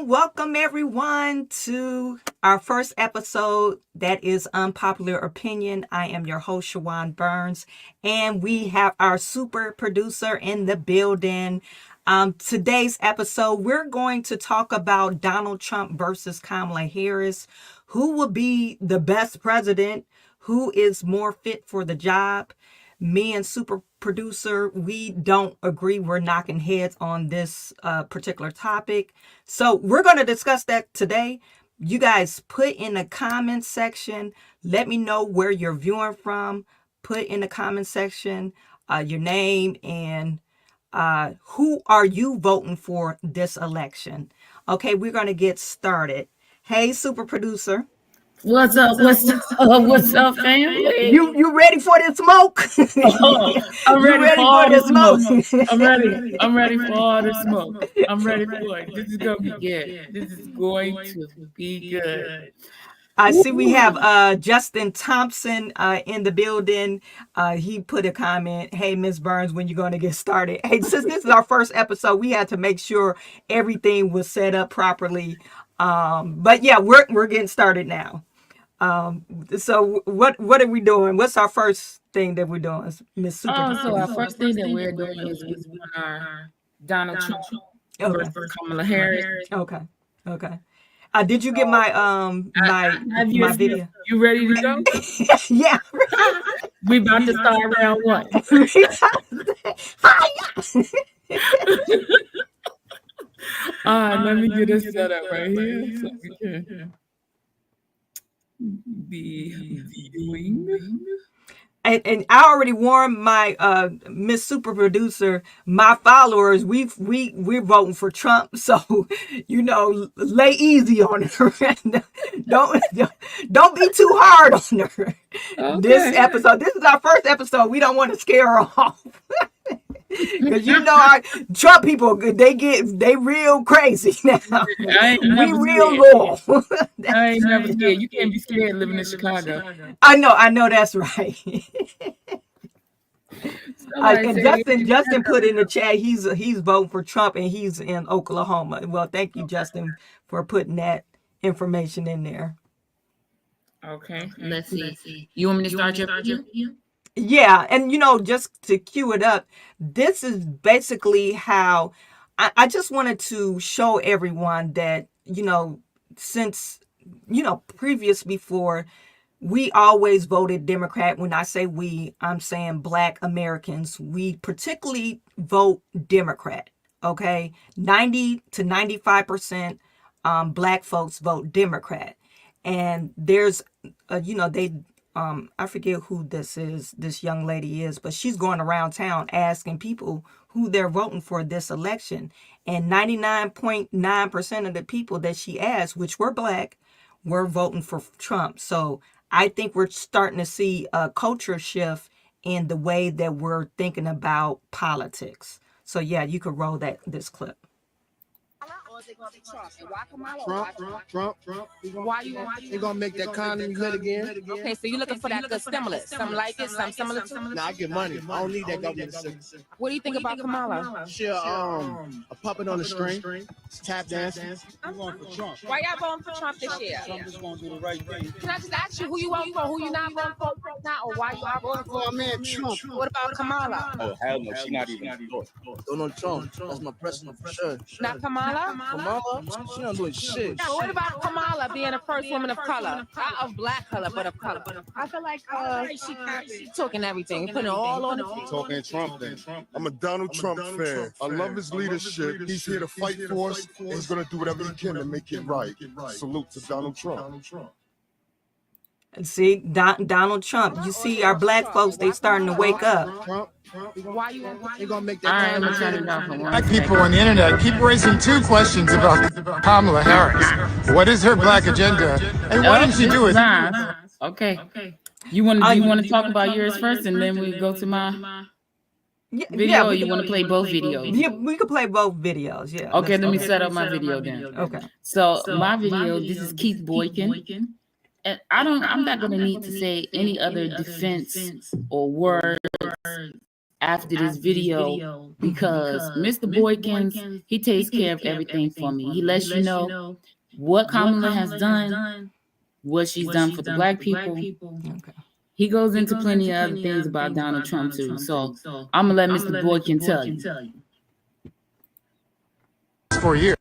Welcome everyone to our first episode that is Unpopular Opinion. I am your host, Chawanne Burns, and we have our super producer in the building. Today's episode, we're going to talk about Donald Trump versus Kamala Harris. Who will be the best president? Who is more fit for the job? Me and super producer, we don't agree. We're knocking heads on this particular topic. So we're going to discuss that today. You guys put in the comment section. Let me know where you're viewing from. Put in the comment section your name and who are you voting for this election. Okay, we're going to get started. Hey, super producer. What's up, family? You ready for this smoke? I'm ready for all this smoke. I'm ready for all this smoke. I'm ready for it. This is gonna be good. This is going to be good. I see we have Justin Thompson in the building. He put a comment, hey, Ms. Burns, when you going to get started? Hey, since this is our first episode, we had to make sure everything was set up properly. But yeah, we're getting started now. So what are we doing? What's our first thing that we're doing, Miss Super? So our first thing that we're doing is we want our Donald Trump versus Kamala Harris. Okay. Did you get my my video? You ready to go? Yeah. We about to start round one. Let me get it set up right here so we can be viewing. And I already warned my Miss Super Producer, my followers, we're voting for Trump, so lay easy on her. don't be too hard on her. Okay. This episode, this is our first episode. We don't want to scare her off. Because our Trump people, they real crazy now. We real loyal. I ain't never scared. You can't be scared living in Chicago. I know that's right. And Justin put in the chat he's voting for Trump and he's in Oklahoma. Well, thank you, Justin, for putting that information in there. Okay, let's see. You want me to start your video? Yeah, and just to cue it up, this is basically how I just wanted to show everyone that, since, previous before, we always voted Democrat. When I say we, I'm saying Black Americans. We particularly vote Democrat, okay? 90 to 95% Black folks vote Democrat. And there's, I forget who this young lady is, but she's going around town asking people who they're voting for this election. And 99.9% of the people that she asked, which were Black, were voting for Trump. So I think we're starting to see a culture shift in the way that we're thinking about politics. So yeah, you could roll this clip. Or is it going to be Trump? And why Kamala? Trump. Why you want to? They're going to make the economy good again. Okay, so you're looking for that good stimulus. Something like it, something similar to it? Nah, I get money. I don't need that government assistance. What do you think about Kamala? She a puppet on the string. Tap dancing. I'm going for Trump. Why y'all voting for Trump this year? Trump is going to do the right thing. Can I just ask you who you voting for, who you not voting for? now, or why you are Voting for our man Trump. What about Kamala? Oh, hell no, she not even endorsed. Donald Trump. That's my president for sure. Not Kamala? Kamala, she not doing shit. Now, what about Kamala being the first woman of color? Not of black color, but of color. I feel like she's talking everything, putting it all on the Talking Trump then. I'm a Donald Trump fan. I love his leadership. He's here to fight for us, and he's going to do whatever he can to make it right. Salute to Donald Trump. See, Donald Trump. You see, our black folks, they starting to wake up. Trump. Why you They gonna make All right, that I'm gonna turn it off for one Black second. people on the internet keep raising two questions about Kamala Harris. What is her black agenda, and why didn't she do it? Nice. Okay. You want to talk about yours first, and then we go to my video, or you want to play both videos? Yeah, we could play both videos. Yeah. Okay, let me set up my video then. Okay. So my video, this is Keith Boykin. And I'm not gonna need to say any other defense or words after this video because Mr. Boykins, he takes care of everything for me. He lets you know what Kamala has done, what she's done for the black people. Okay. He goes into plenty of other things about Donald Trump too. So I'm gonna let Mr. Boykin tell you. For years.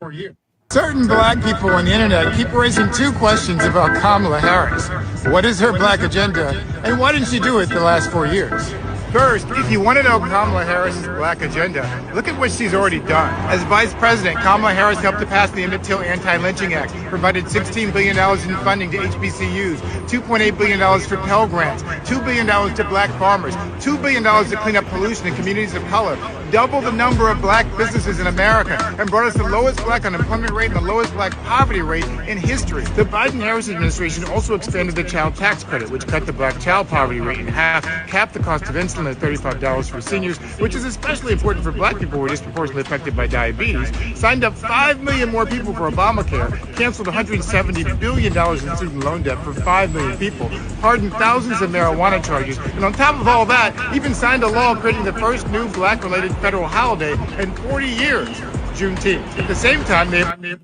Certain black people on the internet keep raising two questions about Kamala Harris. What is her black agenda, and why didn't she do it the last 4 years? First, if you want to know Kamala Harris's black agenda, look at what she's already done. As vice president, Kamala Harris helped to pass the Emmett Till Anti-Lynching Act, provided $16 billion in funding to HBCUs, $2.8 billion for Pell Grants, $2 billion to black farmers, $2 billion to clean up pollution in communities of color, doubled the number of black businesses in America, and brought us the lowest black unemployment rate and the lowest black poverty rate in history. The Biden-Harris administration also expanded the child tax credit, which cut the black child poverty rate in half, capped the cost of insulin at $35 for seniors, which is especially important for black people who are disproportionately affected by diabetes, signed up 5 million more people for Obamacare, canceled $170 billion in student loan debt for 5 million people, pardoned thousands of marijuana charges, and on top of all that, even signed a law creating the first new black-related federal holiday in 40 years, Juneteenth. At the same time, they...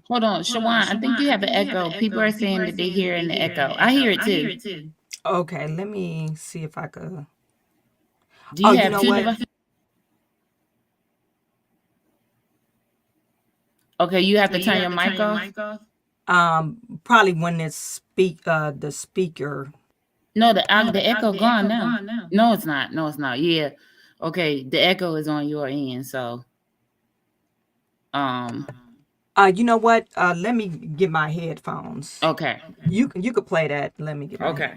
Hold on, Chawanne, I think you have an echo. People are saying that they hear in the echo. I hear it too. Okay, let me see if I could. Do you have know two what? devices? Okay, you have to turn your mic off. Probably when it's the speaker. No, the echo gone now. No, it's not. No, it's not. Yeah. Okay, the echo is on your end, so You know what? Let me get my headphones. okay. You could play that. Let me get my Okay.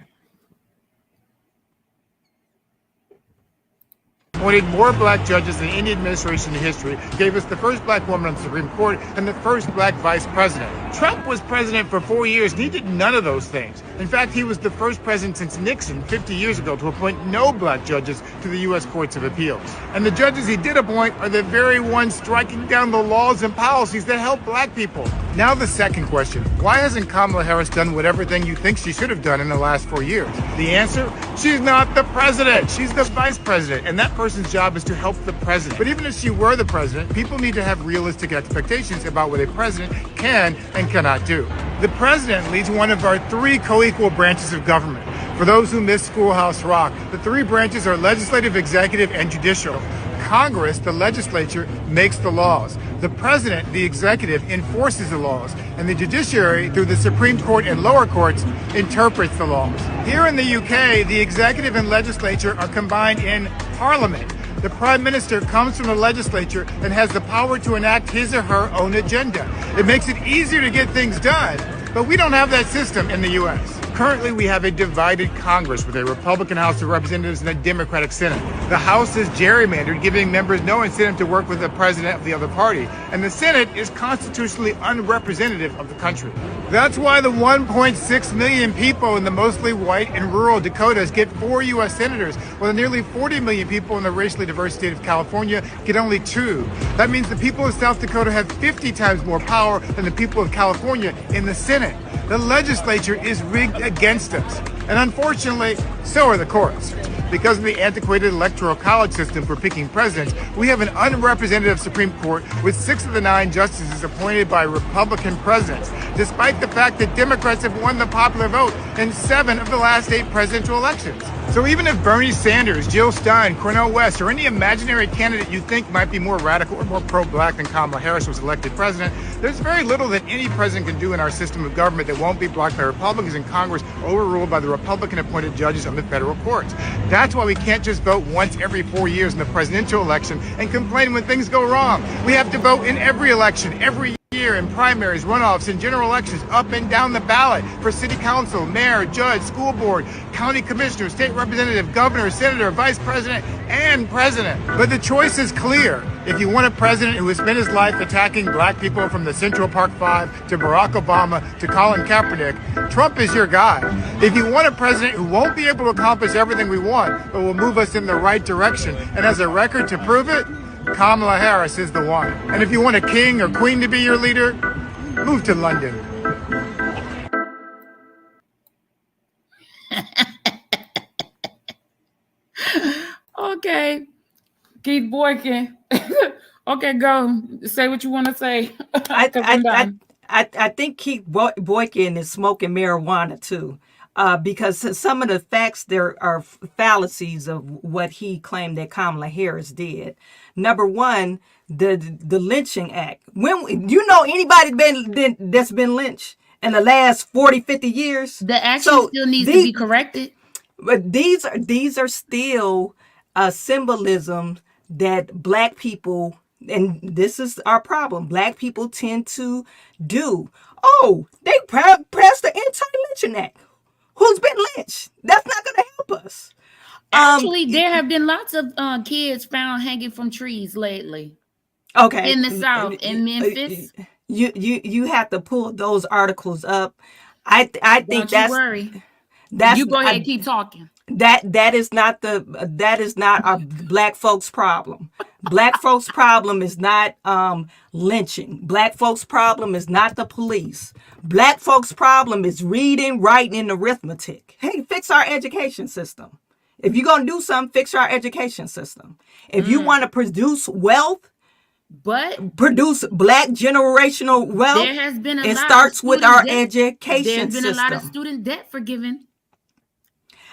appointed more black judges than any administration in history, gave us the first black woman on the Supreme Court, and the first black vice president. Trump was president for 4 years, and he did none of those things. In fact, he was the first president since Nixon 50 years ago to appoint no black judges to the U.S. Courts of Appeals. And the judges he did appoint are the very ones striking down the laws and policies that help black people. Now the second question, why hasn't Kamala Harris done whatever thing you think she should have done in the last 4 years? The answer? She's not the president. She's the vice president, and that person's job is to help the president. But even if she were the president, people need to have realistic expectations about what a president can and cannot do. The president leads one of our three co-equal branches of government. For those who missed Schoolhouse Rock, the three branches are legislative, executive, and judicial. Congress, the legislature, makes the laws. The president, the executive, enforces the laws. And the judiciary, through the Supreme Court and lower courts, interprets the laws. Here in the UK, the executive and legislature are combined in Parliament. The Prime Minister comes from the legislature and has the power to enact his or her own agenda. It makes it easier to get things done, but we don't have that system in the U.S. Currently, we have a divided Congress with a Republican House of Representatives and a Democratic Senate. The House is gerrymandered, giving members no incentive to work with the president of the other party, and the Senate is constitutionally unrepresentative of the country. That's why the 1.6 million people in the mostly white and rural Dakotas get 4 U.S. senators, while the nearly 40 million people in the racially diverse state of California get only 2. That means the people of South Dakota have 50 times more power than the people of California in the Senate. The legislature is rigged against us. And unfortunately, so are the courts. Because of the antiquated electoral college system for picking presidents, we have an unrepresentative Supreme Court with 6 of the 9 justices appointed by Republican presidents, despite the fact that Democrats have won the popular vote in 7 of the last 8 presidential elections. So even if Bernie Sanders, Jill Stein, Cornel West, or any imaginary candidate you think might be more radical or more pro-black than Kamala Harris was elected president, there's very little that any president can do in our system of government that won't be blocked by Republicans in Congress, overruled by the Republican-appointed judges on the federal courts. That's why we can't just vote once every 4 years in the presidential election and complain when things go wrong. We have to vote in every election, every year, in primaries, runoffs, and general elections, up and down the ballot, for city council, mayor, judge, school board, county commissioner, state representative, governor, senator, vice president, and president. But the choice is clear. If you want a president who has spent his life attacking black people, from the Central Park Five to Barack Obama to Colin Kaepernick, Trump is your guy. If you want a president who won't be able to accomplish everything we want, but will move us in the right direction and has a record to prove it, Kamala Harris is the one. And if you want a king or queen to be your leader, move to London. Okay, Keith Boykin. Okay, go. Say what you want to say. I think Keith Boykin is smoking marijuana too, because some of the facts there are fallacies of what he claimed that Kamala Harris did. Number one, the lynching act. When you know anybody that's been lynched in the last 40, 50 years, the action still needs to be corrected. But these are still symbolism that black people, and this is our problem, black people tend to do. Oh, they passed the Anti-Lynching Act. Who's been lynched? That's not going to help us. Actually, there have been lots of kids found hanging from trees lately. Okay. In the South, in Memphis. You have to pull those articles up. I think Don't you worry. That's, you go ahead and keep talking. That is not our black folks' problem. Black folks' problem is not lynching. Black folks' problem is not the police. Black folks' problem is reading, writing, and arithmetic. Hey, fix our education system. If you're gonna do something, fix our education system. If you want to produce wealth, produce black generational wealth, there has been it starts with our education system. There's been a lot of system. student debt forgiven.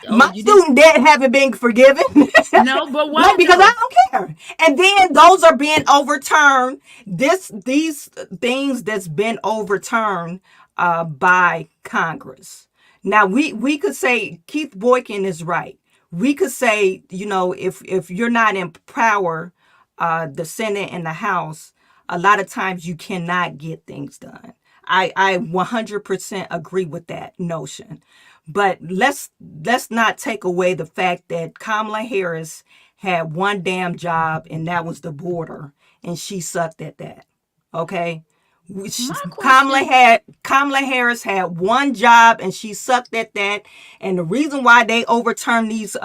My student debt haven't been forgiven. No, but why? Because I don't care. And then those are being overturned. These things that's been overturned by Congress. Now we could say Keith Boykin is right. We could say, if you're not in power, the Senate and the House, a lot of times you cannot get things done. I 100% agree with that notion. But let's not take away the fact that Kamala Harris had one damn job, and that was the border, and she sucked at that. Okay? Kamala Harris had one job, and she sucked at that. And the reason why they overturned these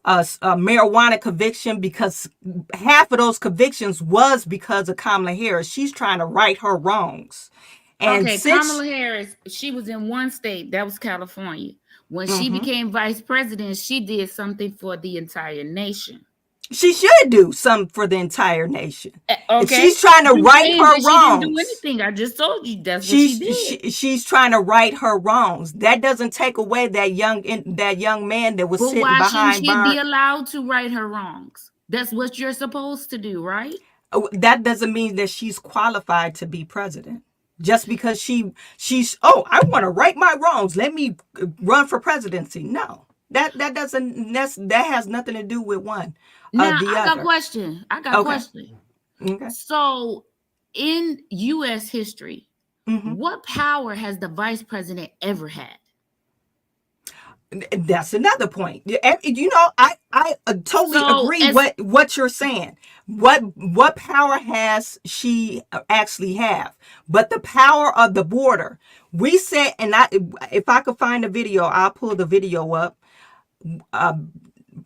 marijuana conviction, because half of those convictions was because of Kamala Harris. She's trying to right her wrongs. And Kamala Harris, she was in one state, that was California. When she became vice president, she did something for the entire nation. She should do something for the entire nation. Okay, she's trying to right her wrongs. She didn't do anything. I just told you that's what she did. She's trying to right her wrongs. That doesn't take away that young man that was sitting behind bars. Why shouldn't she be allowed to right her wrongs? That's what you're supposed to do, right? That doesn't mean that she's qualified to be president. Just because she's I want to right my wrongs, let me run for presidency. No, that has nothing to do with one. Now I got a question. Okay. So, in U.S. history, what power has the vice president ever had? That's another point. I totally agree what you're saying. What power has she actually have? But the power of the border. We said, and if I could find a video, I'll pull the video up.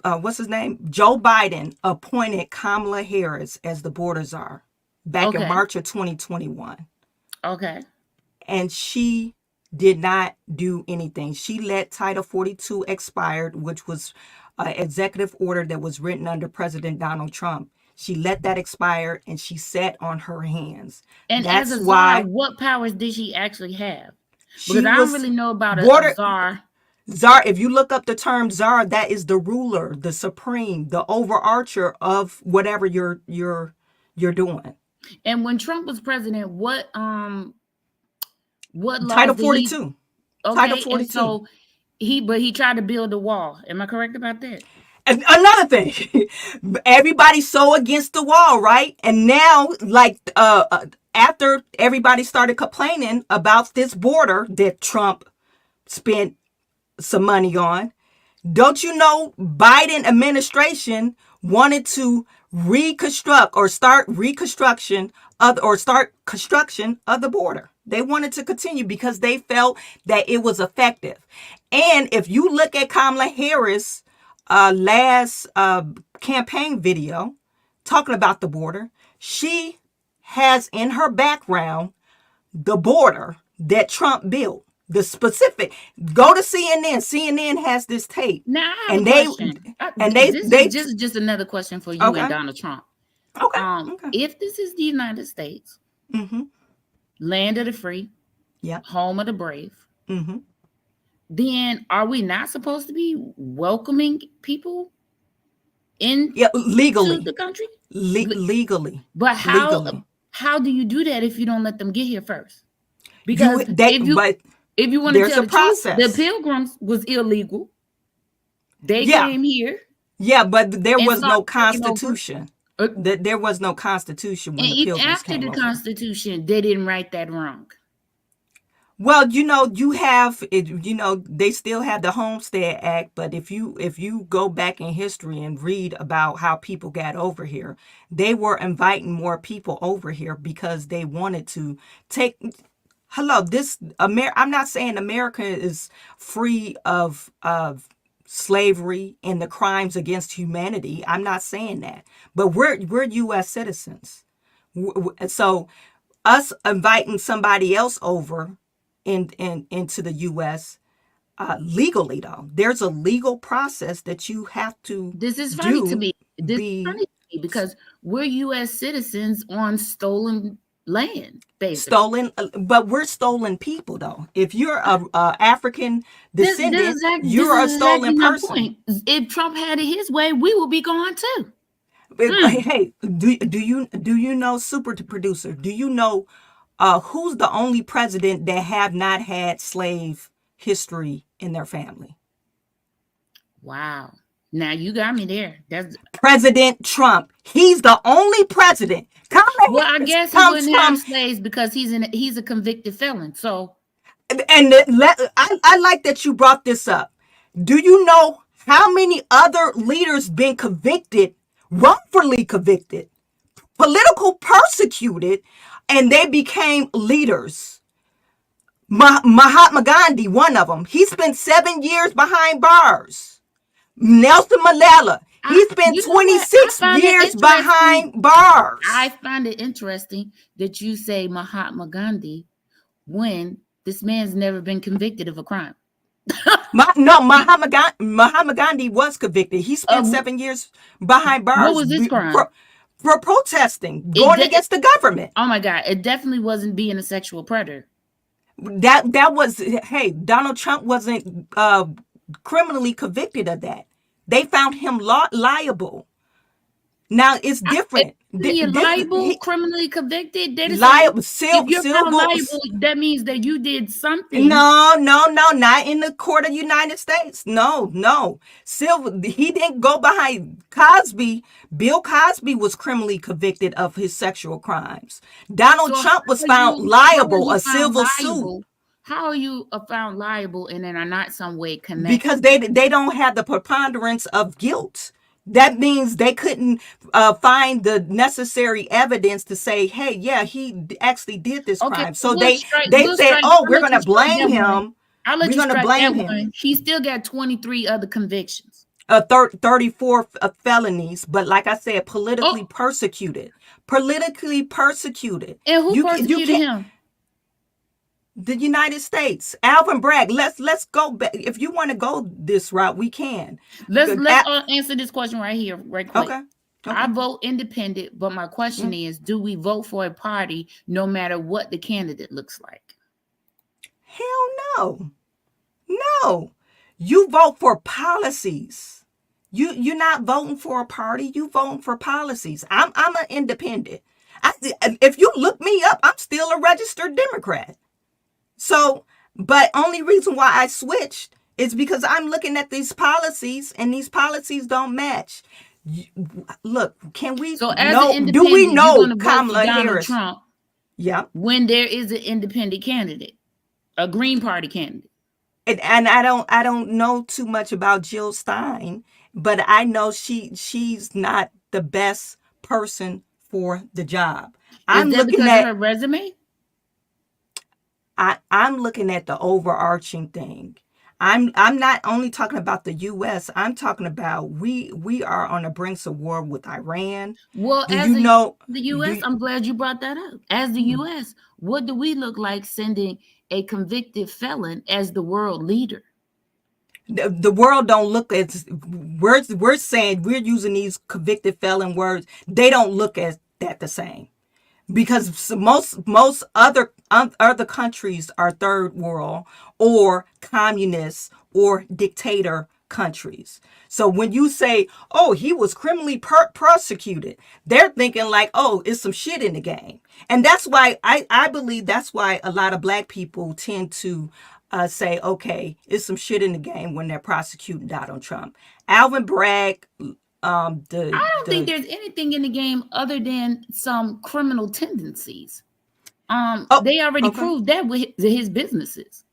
What's his name? Joe Biden appointed Kamala Harris as the border czar back in March of 2021. Okay. And she did not do anything. She let Title 42 expire, which was an executive order that was written under President Donald Trump. She let that expire, and she sat on her hands. And that's as a czar, what powers did she actually have? Because I don't really know about a czar. Czar, if you look up the term czar, that is the ruler, the supreme, the overarcher of whatever you're doing. And when Trump was president, what laws Title did he? 42. Title Okay, and 42. so he tried to build a wall. Am I correct about that? And another thing, everybody's so against the wall, right? And now, like, after everybody started complaining about this border that Trump spent some money on, don't you know Biden administration wanted to reconstruct or start reconstruction of or start construction of the border. They wanted to continue because they felt that it was effective. And if you look at Kamala Harris last campaign video talking about the border, she has in her background the border that Trump built. The specific, go to CNN. CNN has this tape. Now I have and a they question. and This they is just another question for you okay, and Donald Trump. okay. If this is the United States, Mm-hmm. land of the free, Yeah. home of the brave, Mm-hmm. then are we not supposed to be welcoming people in Yeah, to legally. the country? Legally. But Legally. how do you do that if you don't let them get here first? You Because they but if you want to there's tell a the truth, the process. Pilgrims was illegal. They Yeah. came here Yeah, but there and was no started taking over. constitution. And There was no constitution when the even Pilgrims after came the over. Constitution, they didn't write that wrong. Well, you have it, they still have the Homestead Act, but if you go back in history and read about how people got over here, they were inviting more people over here because they wanted to take hello, I'm not saying America is free of slavery and the crimes against humanity. I'm not saying that. But we're US citizens. So us inviting somebody else over into the U.S. Legally, though, there's a legal process that you have to This is funny to do. me. This is Be funny to me because we're U.S. citizens on stolen land, basically. stolen, but we're stolen people, though. If you're a African descendant, you're a This is stolen exactly my person. point. If Trump had it his way, we would be gone too. Hey, do you know, super producer? Do you know who's the only president that have not had slave history in their family? Wow. Now you got me there. That's President Trump. He's the only president. well, I Harris guess he comes wouldn't have from, slaves because he's a convicted felon. So and I like that you brought this up. Do you know how many other leaders been convicted, wrongfully convicted, political persecuted, and they became leaders? Mahatma Gandhi, one of them. He spent 7 years behind bars. Nelson Mandela, he spent you know what? 26 years behind bars. I find it interesting that you say Mahatma Gandhi when this man's never been convicted of a crime. Muhammad Gandhi was convicted. He spent 7 years behind bars. What was his crime? For protesting, going against the government. Oh my God! It definitely wasn't being a sexual predator. That was, hey, Donald Trump wasn't criminally convicted of that. They found him liable. Now it's different. Liable, criminally convicted. Liable. If you're found liable, that means that you did something. No, not in the court of the United States. No. He didn't go behind Cosby. Bill Cosby was criminally convicted of his sexual crimes. Donald Trump was found liable, a civil suit. How are you found liable and then are not some way connected? Because they don't have the preponderance of guilt. That means they couldn't find the necessary evidence to say, hey, yeah, he actually did this crime. So they say, oh, we're going to blame him. I'll let you strike that one. He still got 23 other convictions. 34 felonies. But like I said, politically persecuted. Politically persecuted. And who persecuted him? The United States. Alvin Bragg. Let's go back. If you want to go this route, we can. Let's answer this question right here, right quick. Okay. I vote independent, but my question is, do we vote for a party no matter what the candidate looks like? Hell no. No. You vote for policies. You're not voting for a party. You voting for policies. I'm an independent. I, if you look me up, I'm still a registered Democrat. So, but only reason why I switched is because I'm looking at these policies and these policies don't match. Look, can we So as an know? Do we independent, you're know going to vote for Kamala Donald Harris? Trump Yeah. when there is an independent candidate, a Green Party candidate. And I don't know too much about Jill Stein, but I know she's not the best person for the job. Is I'm that looking because of at her resume? I'm looking at the overarching thing. I'm not only talking about the US, I'm talking about we are on the brinks of war with Iran. Well, Do as you know the U.S., do I'm glad you brought that up. As the U.S., what do we look like sending a convicted felon as the world leader? the world don't look at we're saying we're using these convicted felon words. They don't look at that the same. Because most other countries are third world or communist or dictator countries. So when you say, "Oh, he was criminally prosecuted," they're thinking like, "Oh, it's some shit in the game," and that's why I believe that's why a lot of black people tend to say, "Okay, it's some shit in the game" when they're prosecuting Donald Trump. Alvin Bragg, I don't think the there's anything in the game other than some criminal tendencies. oh, They already okay. proved that with his businesses.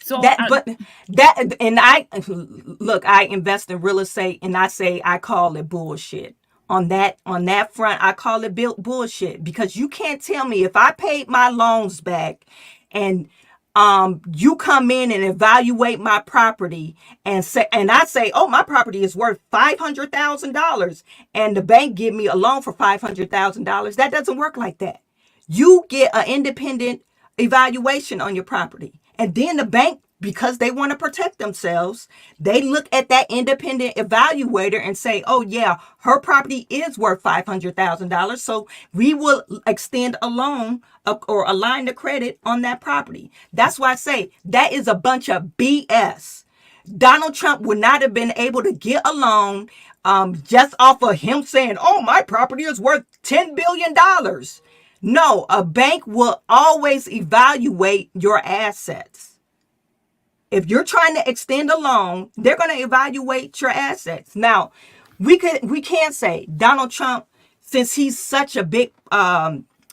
So That, but that, and I look, I invest in real estate, and I say I call it bullshit. On that front, I call it built bullshit because you can't tell me if I paid my loans back, and you come in and evaluate my property and I say, oh, my property is worth $500,000, and the bank give me a loan for $500,000. That doesn't work like that. You get an independent evaluation on your property. And then the bank, because they want to protect themselves, they look at that independent evaluator and say, oh, yeah, her property is worth $500,000. So we will extend a loan or a line of credit on that property. That's why I say that is a bunch of BS. Donald Trump would not have been able to get a loan just off of him saying, oh, my property is worth $10 billion. No, a bank will always evaluate your assets. If you're trying to extend a loan, they're going to evaluate your assets. Now, we can't say Donald Trump, since he's such a big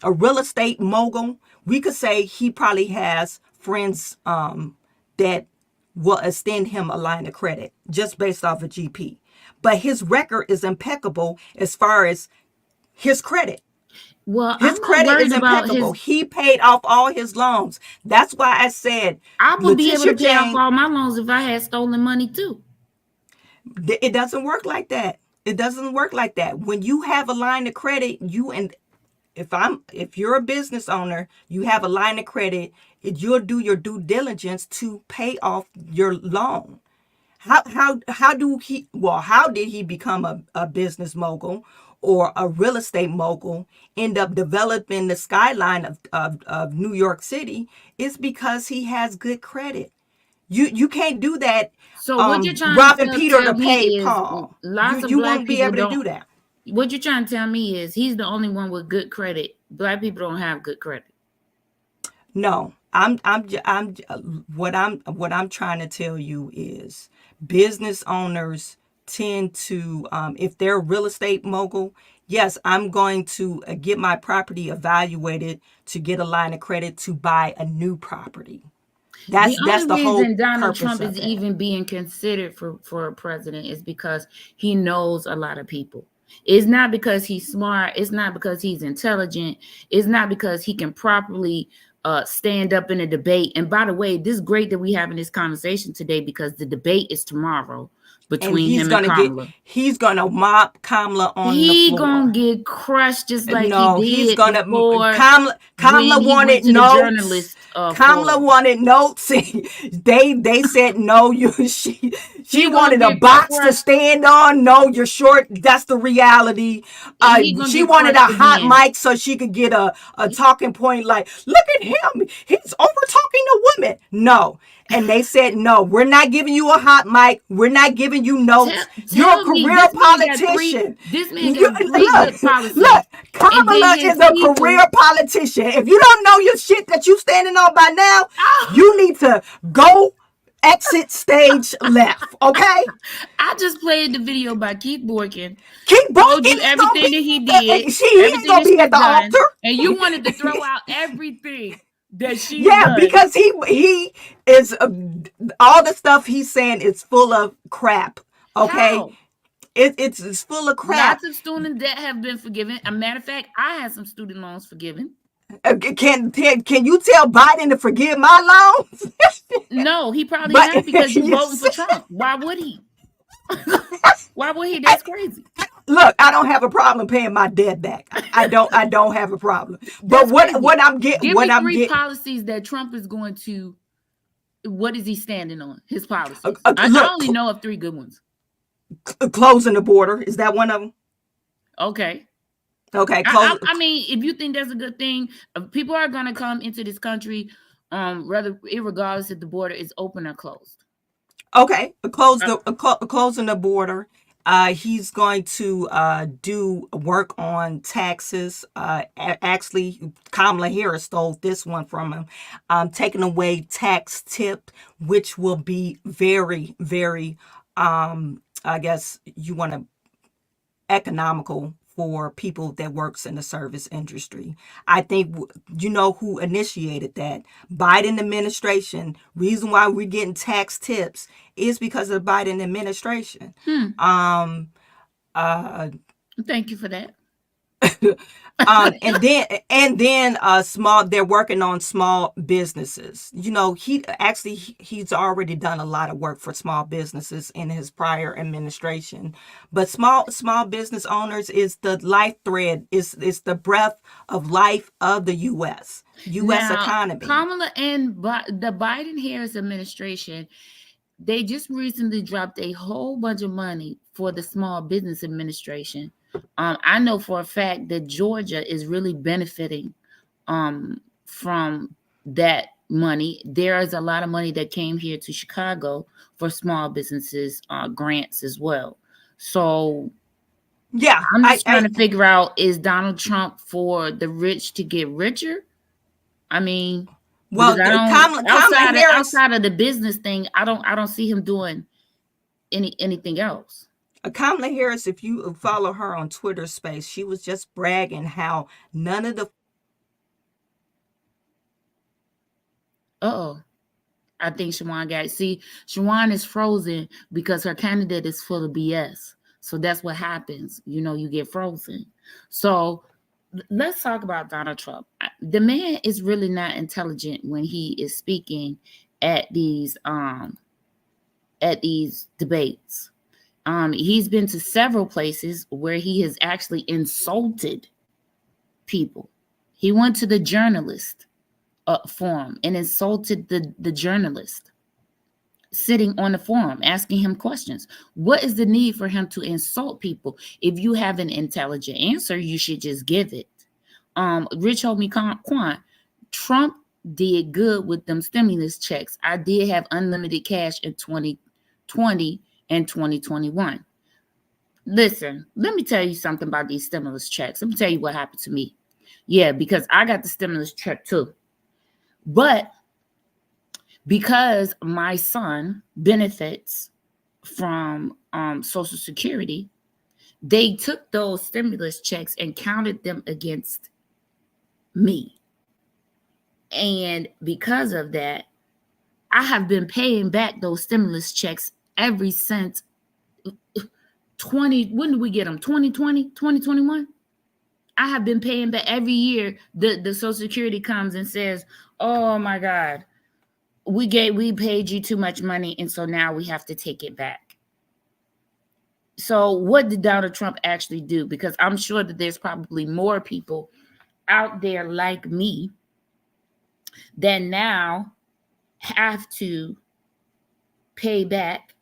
a real estate mogul, we could say he probably has friends that will extend him a line of credit just based off of GP. But his record is impeccable as far as his credit. well, His I'm not credit worried is about impeccable. his. He paid off all his loans. That's why I said I would be able to Letitia pay off Jane, all my loans if I had stolen money too. it doesn't work like that. It doesn't work like that. When you have a line of credit, if you're a business owner, you have a line of credit, you'll do your due diligence to pay off your loan. How did he become a business mogul or a real estate mogul, end up developing the skyline of New York City? Is because he has good credit. You can't do that, So what you're trying to robbing Peter tell to pay me is Paul. lots of You black won't be people able to don't. do that. What you're trying to tell me is he's the only one with good credit. Black people don't have good credit. No, I'm what I'm trying to tell you is business owners tend to, if they're a real estate mogul, yes, I'm going to get my property evaluated to get a line of credit to buy a new property. The That's only the whole reason Donald purpose Trump of is that. even being considered for a president is because he knows a lot of people. It's not because he's smart. It's not because he's intelligent. It's not because he can properly stand up in a debate. And by the way, this is great that we having this conversation today because the debate is tomorrow And between him and Kamala. he's gonna mop Kamala on the He gonna floor. get crushed just like he No, he's did gonna. before Kamala when he went wanted to the notes. journalist Kamala forum. wanted notes. They said no. She He gonna wanted a get box to crushed. stand on. No, you're short. That's the reality. He gonna She get wanted crushed a hot again. mic so she could get a talking point. Like, look at him. He's over talking to women. No, and they said, no, we're not giving you a hot mic. We're not giving you notes. You're a Tell me career politician. this man got three good policies. Look, And then Kamala his is a people, career politician. If you don't know your shit that you standing on by now, Oh. you need to go exit stage left, okay? I just played the video by Keith Boykin. Keep Told you Boykin everything that he did, he ain't everything gonna that be at she's the done, altar. and you wanted to throw out everything that she's Yeah, done. because he is all the stuff he's saying is full of crap. Okay, How? it's full of crap. Lots of student debt have been forgiven. A matter of fact, I had some student loans forgiven. Can you tell Biden to forgive my loans? No, he probably But not, because you you voting for see- Trump. Why would he? Why would he? That's crazy. Look, I don't have a problem paying my debt back. I don't have a problem. But That's crazy. what I'm getting, Give what me I'm three getting. policies that Trump is going to. What is he standing on? His policies. Look, I only know of three good ones. Closing the border, is that one of them? Okay. Okay, I mean, if you think that's a good thing, people are going to come into this country, irregardless if the border is open or closed. Okay, closing the border. He's going to do work on taxes. Actually, Kamala Harris stole this one from him. Taking away tax tip, which will be very, very, I guess you want to economical for people that works in the service industry. I think you know who initiated that. Biden administration. Reason why we're getting tax tips is because of the Biden administration. Thank you for that. And then small, they're working on small businesses. You know, he's already done a lot of work for small businesses in his prior administration. But small business owners is the life thread, is the breath of life of the US Now, economy. Kamala and the Biden-Harris administration, they just recently dropped a whole bunch of money for the Small Business Administration. I know for a fact that Georgia is really benefiting from that money. There is a lot of money that came here to Chicago for small businesses grants as well. So yeah, I'm just trying to figure out, is Donald Trump for the rich to get richer? I mean, well, Kamala Harris, outside of the business thing, I don't see him doing anything else. Kamala Harris, if you follow her on Twitter Space, she was just bragging how none of the. I think Chawanne got it. See, Chawanne is frozen because her candidate is full of BS. So that's what happens. You know, you get frozen. So let's talk about Donald Trump. The man is really not intelligent when he is speaking at these debates. He's been to several places where he has actually insulted people. He went to the journalist forum and insulted the journalist sitting on the forum, asking him questions. What is the need for him to insult people? If you have an intelligent answer, you should just give it. Rich Homie Quan, Trump did good with them stimulus checks. I did have unlimited cash in 2020 and 2021. Listen, let me tell you something about these stimulus checks. Let me tell you what happened to me. Yeah, because I got the stimulus check too. But because my son benefits from Social Security, they took those stimulus checks and counted them against me. And because of that, I have been paying back those stimulus checks ever since when did we get them? 2020, 2021? I have been paying back every year. The Social Security comes and says, oh my God, we paid you too much money, and so now we have to take it back. So what did Donald Trump actually do? Because I'm sure that there's probably more people out there like me that now have to pay back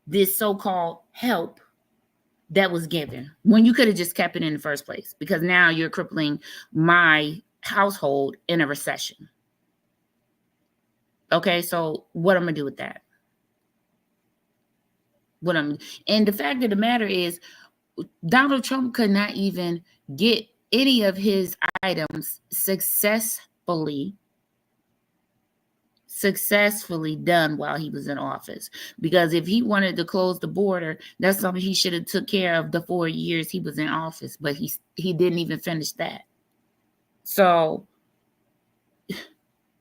this so-called help that was given when you could have just kept it in the first place, because now you're crippling my household in a recession. Okay, so what I'm gonna do with that? And the fact of the matter is, Donald Trump could not even get any of his items successfully done while he was in office. Because if he wanted to close the border, that's something he should have took care of the 4 years he was in office, but he didn't even finish that. So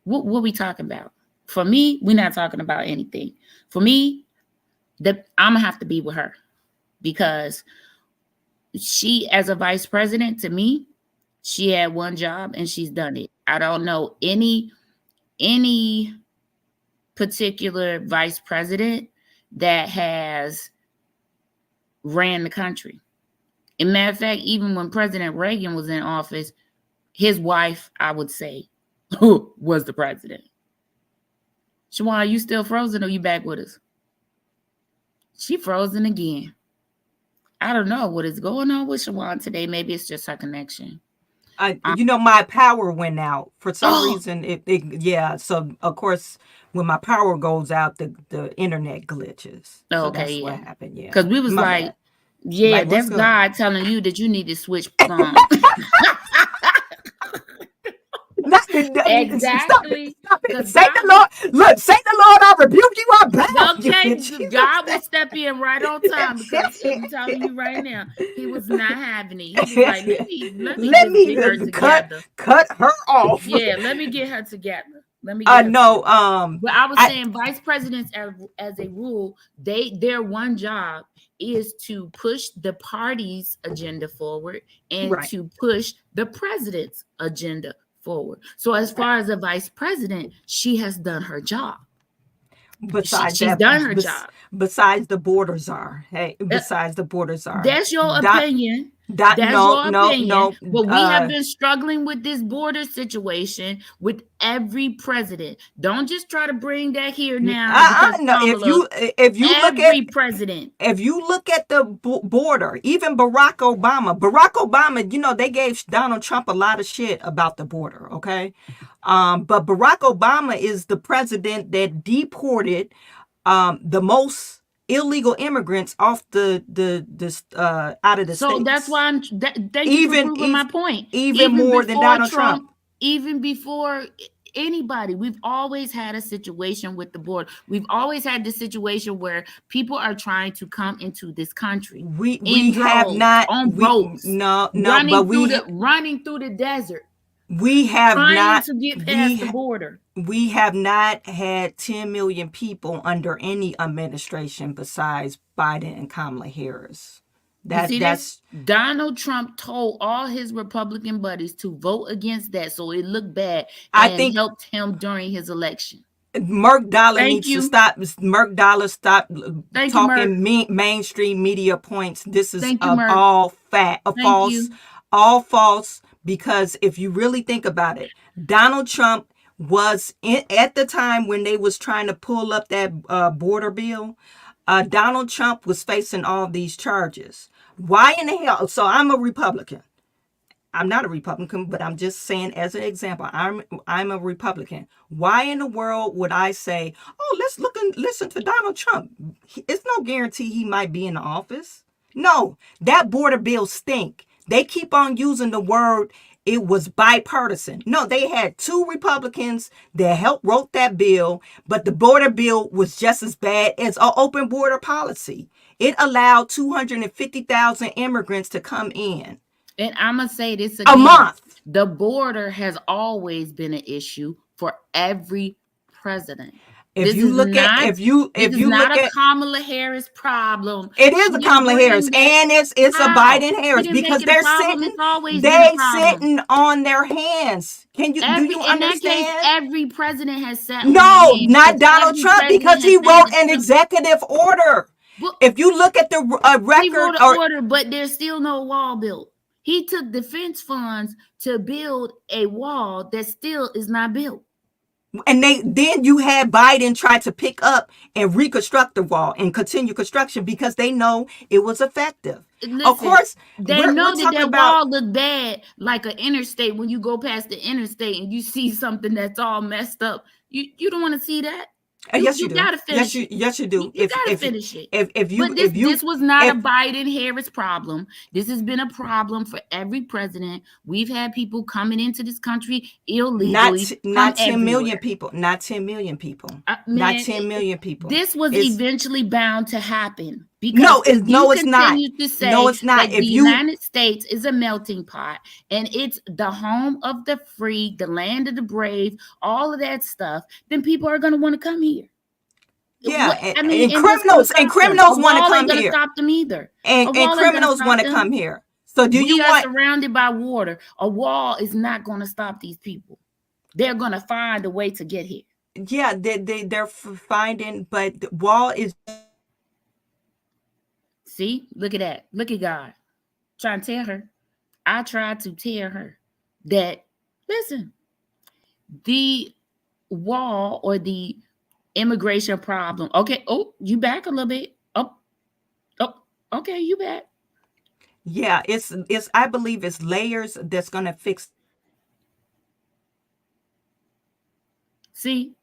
what we talking about? For me, we're not talking about anything. For me, I'm gonna have to be with her, because she, as a vice president, to me, she had one job and she's done it. I don't know any particular vice president that has ran the country. As a matter of fact, even when President Reagan was in office, his wife, I would say, was the president. Chawanne, you still frozen or you back with us? She frozen again. I don't know what is going on with Chawanne today. Maybe it's just her connection. My power went out for some reason. Yeah. So of course, when my power goes out, the internet glitches. So that's what happened. Yeah. Because we was bad. That's God telling you that you need to switch phones. Exactly. Stop it. Say the Lord. Look, say the Lord, I rebuke you. I bound you. God will step in right on time, because I'm telling you right now, he was not having it. He was like, let me get her together. Cut her off. Yeah, let me get her together. Let me. But I was saying, vice presidents, as a rule, their one job is to push the party's agenda forward and to push the president's agenda forward. So as far as a vice president, she has done her job. Besides she's done her job. Besides the borders are. Besides the borders are. That's your opinion. That's your opinion. No. But we have been struggling with this border situation with every president. Don't just try to bring that here now. No, if you look at every president, if you look at the border, even Barack Obama, they gave Donald Trump a lot of shit about the border. Okay, but Barack Obama is the president that deported the most illegal immigrants off the out of the so states. That's why thank you for proving my point. Even more than Donald Trump. Even before anybody, we've always had a situation with the border. We've always had this situation where people are trying to come into this country. We have not on boats. Running through the desert. We have trying to get past the border. We have not had 10 million people under any administration besides Biden and Kamala Harris. That's Donald Trump told all his Republican buddies to vote against that, so it looked bad. And helped him during his election. Merck Dollar needs to stop. Merck Dollar, stop talking mainstream media points. This is all false. Because if you really think about it, Donald Trump was at the time when they was trying to pull up that border bill. Donald Trump was facing all these charges. Why in the hell? So I'm a Republican. I'm not a Republican, but I'm just saying as an example, I'm a Republican. Why in the world would I say, oh, let's look and listen to Donald Trump? It's no guarantee he might be in the office. No, that border bill stink. They keep on using the word it was bipartisan. No, they had 2 Republicans that wrote that bill, but the border bill was just as bad as an open border policy. It allowed 250,000 immigrants to come in. And I'm going to say this again. A month. The border has always been an issue for every president. If you look at Kamala Harris problem. It is a Kamala Harris, and it's a Biden Harris, because they're sitting on their hands. Do you understand? In that case, every president has sat. No, not Donald Trump, because he wrote an executive order. Well, if you look at the record, he wrote an order, but there's still no wall built. He took defense funds to build a wall that still is not built. And then you had Biden try to pick up and reconstruct the wall and continue construction because they know it was effective. Listen, of course, they know that wall looked bad, like an interstate. When you go past the interstate and you see something that's all messed up, You don't want to see that. Yes, you You do. gotta finish it. Yes, you do. You gotta finish it. If you But if you this was not if a Biden-Harris problem. This has been a problem for every president. We've had people coming into this country illegally not from 10 million everywhere. people, not 10 million people, not Man, 10 million people. this was It's eventually bound to happen because no, if it's you no, it's not. continue to No, say it's not. that the If you United States is a melting pot and it's the home of the free, the land of the brave, all of that stuff, then people are going to want to come here. yeah, I mean, and and what's going to criminals stop them? A want to wall ain't come going to here, stop them either. A and wall ain't going to criminals stop want to them. come here. So do you We are want? surrounded by water. A wall is not going to stop these people. They're going to find a way to get here. Yeah, they're finding, but the wall is. See, look at that. Look at God trying to tell her. I tried to tell her that, listen, the wall or the immigration problem. Okay. Oh, you back a little bit. Oh, okay, you back. Yeah, it's. I believe it's layers that's gonna fix. See,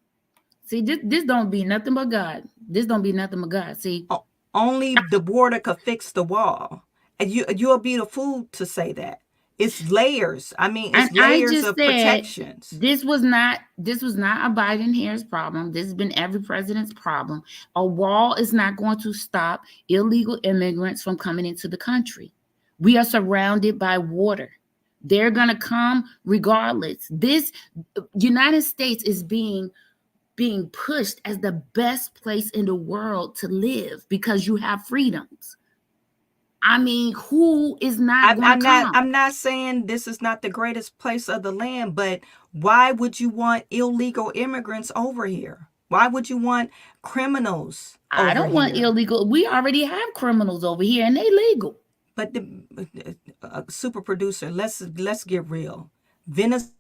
this don't be nothing but God. This don't be nothing but God. See, Only the border could fix the wall, and you'll be the fool to say that. It's layers. I mean, and it's I layers just of said protections. this was not a Biden-Harris problem. This has been every president's problem. A wall is not going to stop illegal immigrants from coming into the country. We are surrounded by water. They're gonna come regardless. This United States is being pushed as the best place in the world to live because you have freedoms. I mean, who is not going to come? I'm not saying this is not the greatest place of the land, but why would you want illegal immigrants over here? Why would you want criminals over here? I don't want illegal. We already have criminals over here, and they legal. But the super producer, let's get real. Venezuela.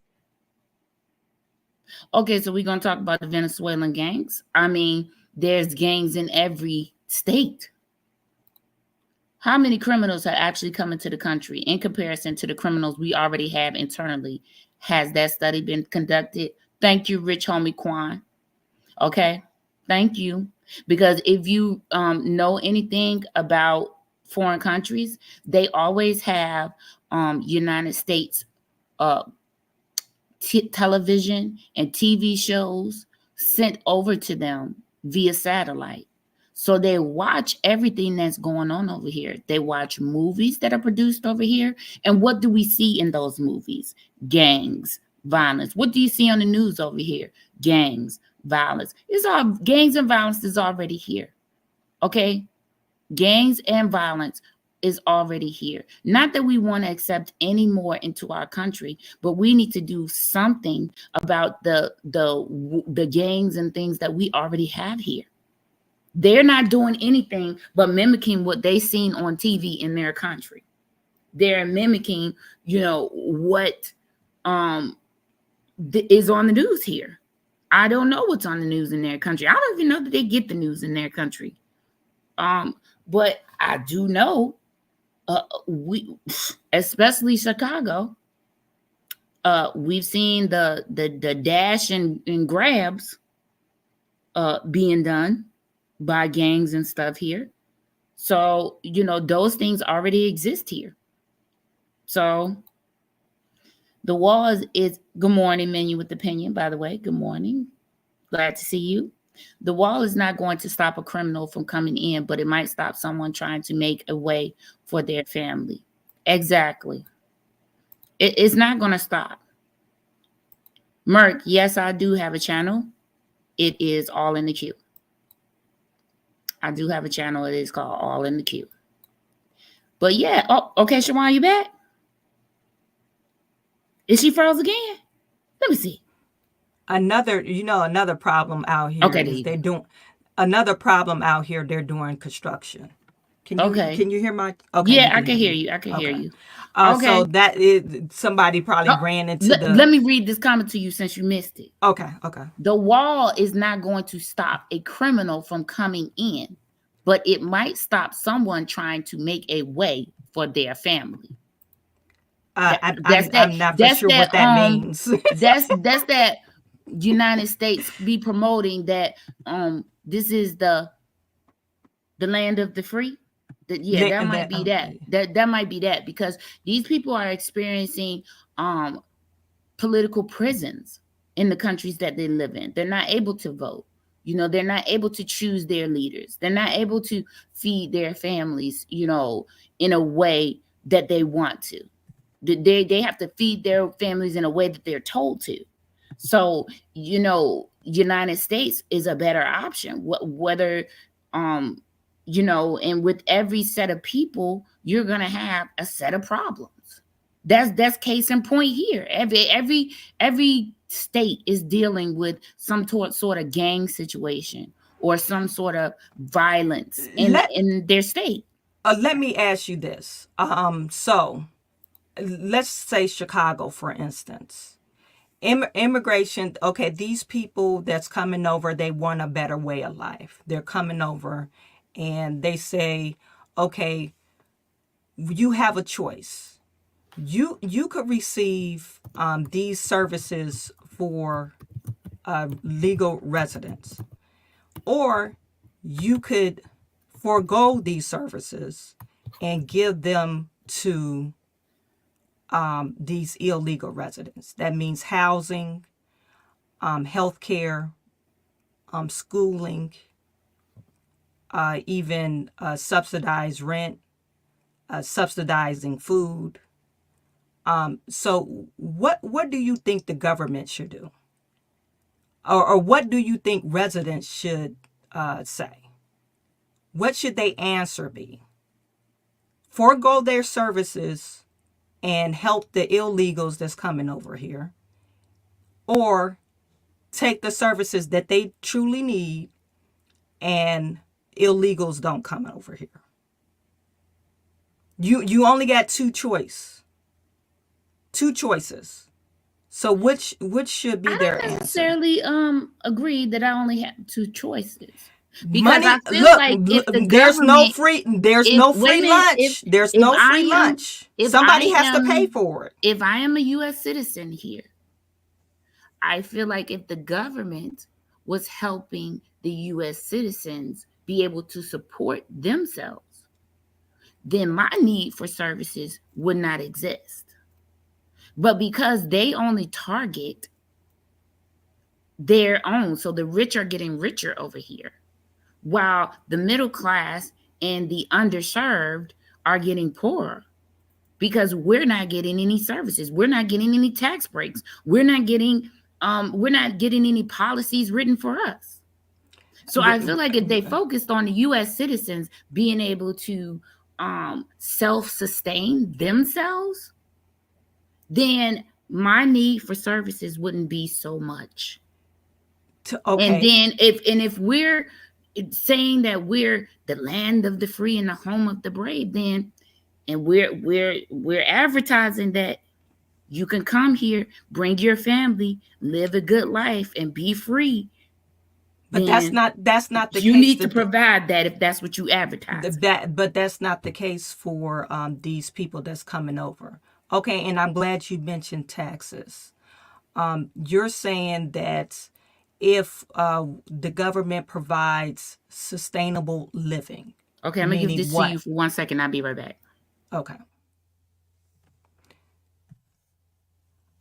Okay, so we're gonna talk about the Venezuelan gangs. I mean, there's gangs in every state. How many criminals have actually come into the country in comparison to the criminals we already have internally? Has that study been conducted? Thank you, Rich Homie Quan. Okay, thank you. Because if you know anything about foreign countries, they always have United States television and TV shows sent over to them via satellite. So they watch everything that's going on over here. They watch movies that are produced over here. And what do we see in those movies? Gangs, violence. What do you see on the news over here? Gangs, violence. It's all gangs and violence is already here. Okay? Gangs and violence is already here. Not that we want to accept any more into our country, but we need to do something about the gangs and things that we already have here. They're not doing anything but mimicking what they seen on TV in their country. They're mimicking, what is on the news here. I don't know what's on the news in their country. I don't even know that they get the news in their country. But I do know we, especially Chicago, we've seen the dash and grabs being done by gangs and stuff here. So, those things already exist here. So the wall is good morning, Menu with Opinion, by the way. Good morning. Glad to see you. The wall is not going to stop a criminal from coming in, but it might stop someone trying to make a way for their family. Exactly. It's not going to stop. Merc, yes, I do have a channel. It is All in the Queue. I do have a channel. It is called All in the Queue. But yeah. Oh, okay, Chawanne, you back? Is she froze again? Let me see. Another problem out here is they're doing construction. Can you hear my? Okay. Yeah, I can hear you. I can hear you. Okay. So that is somebody probably ran into Let me read this comment to you since you missed it. Okay. The wall is not going to stop a criminal from coming in, but it might stop someone trying to make a way for their family. I'm not for sure what that means. That's that United States be promoting that this is the land of the free? That might be that might be that, because these people are experiencing political prisons in the countries that they live in. They're not able to vote. They're not able to choose their leaders. They're not able to feed their families, in a way that they want to. They have to feed their families in a way that they're told to. So, United States is a better option. Whether, and with every set of people, you're gonna have a set of problems. That's case in point here. Every state is dealing with some sort of gang situation or some sort of violence in their state. Let me ask you this. So let's say Chicago, for instance. Immigration, okay, these people that's coming over, they want a better way of life. They're coming over and they say, okay, you have a choice. You could receive these services for legal residents, or you could forego these services and give them to these illegal residents. That means housing, healthcare, schooling, even subsidized rent, subsidizing food. So what do you think the government should do? Or what do you think residents should say? What should they answer be? Forego their services and help the illegals that's coming over here, or take the services that they truly need and illegals don't come over here? You only got two choices. So which should be their answer? I don't necessarily agree that I only have two choices. Because money, I feel look, like if the there's no government, free lunch. There's if no I free am- lunch. if Somebody I has to am- pay for it. if I am a U.S. citizen here, I feel like if the government was helping the U.S. citizens be able to support themselves, then my need for services would not exist. But because they only target their own, so the rich are getting richer over here, while the middle class and the underserved are getting poorer, because we're not getting any services. We're not getting any tax breaks. We're not getting any policies written for us. So I feel like if they focused on the U.S. citizens being able to self-sustain themselves, then my need for services wouldn't be so much. Okay. And then if we're saying that we're the land of the free and the home of the brave, then and we're advertising that you can come here, bring your family, live a good life, and be free. But that's not the case. You need to provide that if that's what you advertise. But that's not the case for these people that's coming over. Okay, and I'm glad you mentioned taxes. You're saying that if the government provides sustainable living. Okay, I'm gonna give this to you for 1 second. I'll be right back.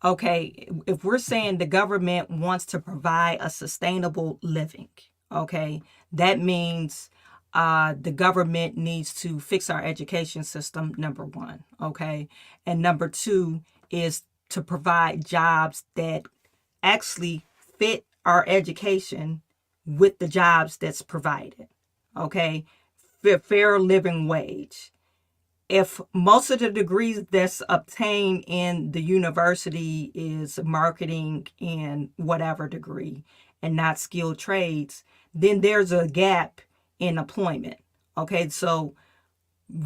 Okay, if we're saying the government wants to provide a sustainable living, okay, that means the government needs to fix our education system, number one, okay? And number two is to provide jobs that actually fit our education with the jobs that's provided, okay? Fair living wage. If most of the degrees that's obtained in the university is marketing and whatever degree and not skilled trades, then there's a gap in employment. Okay, so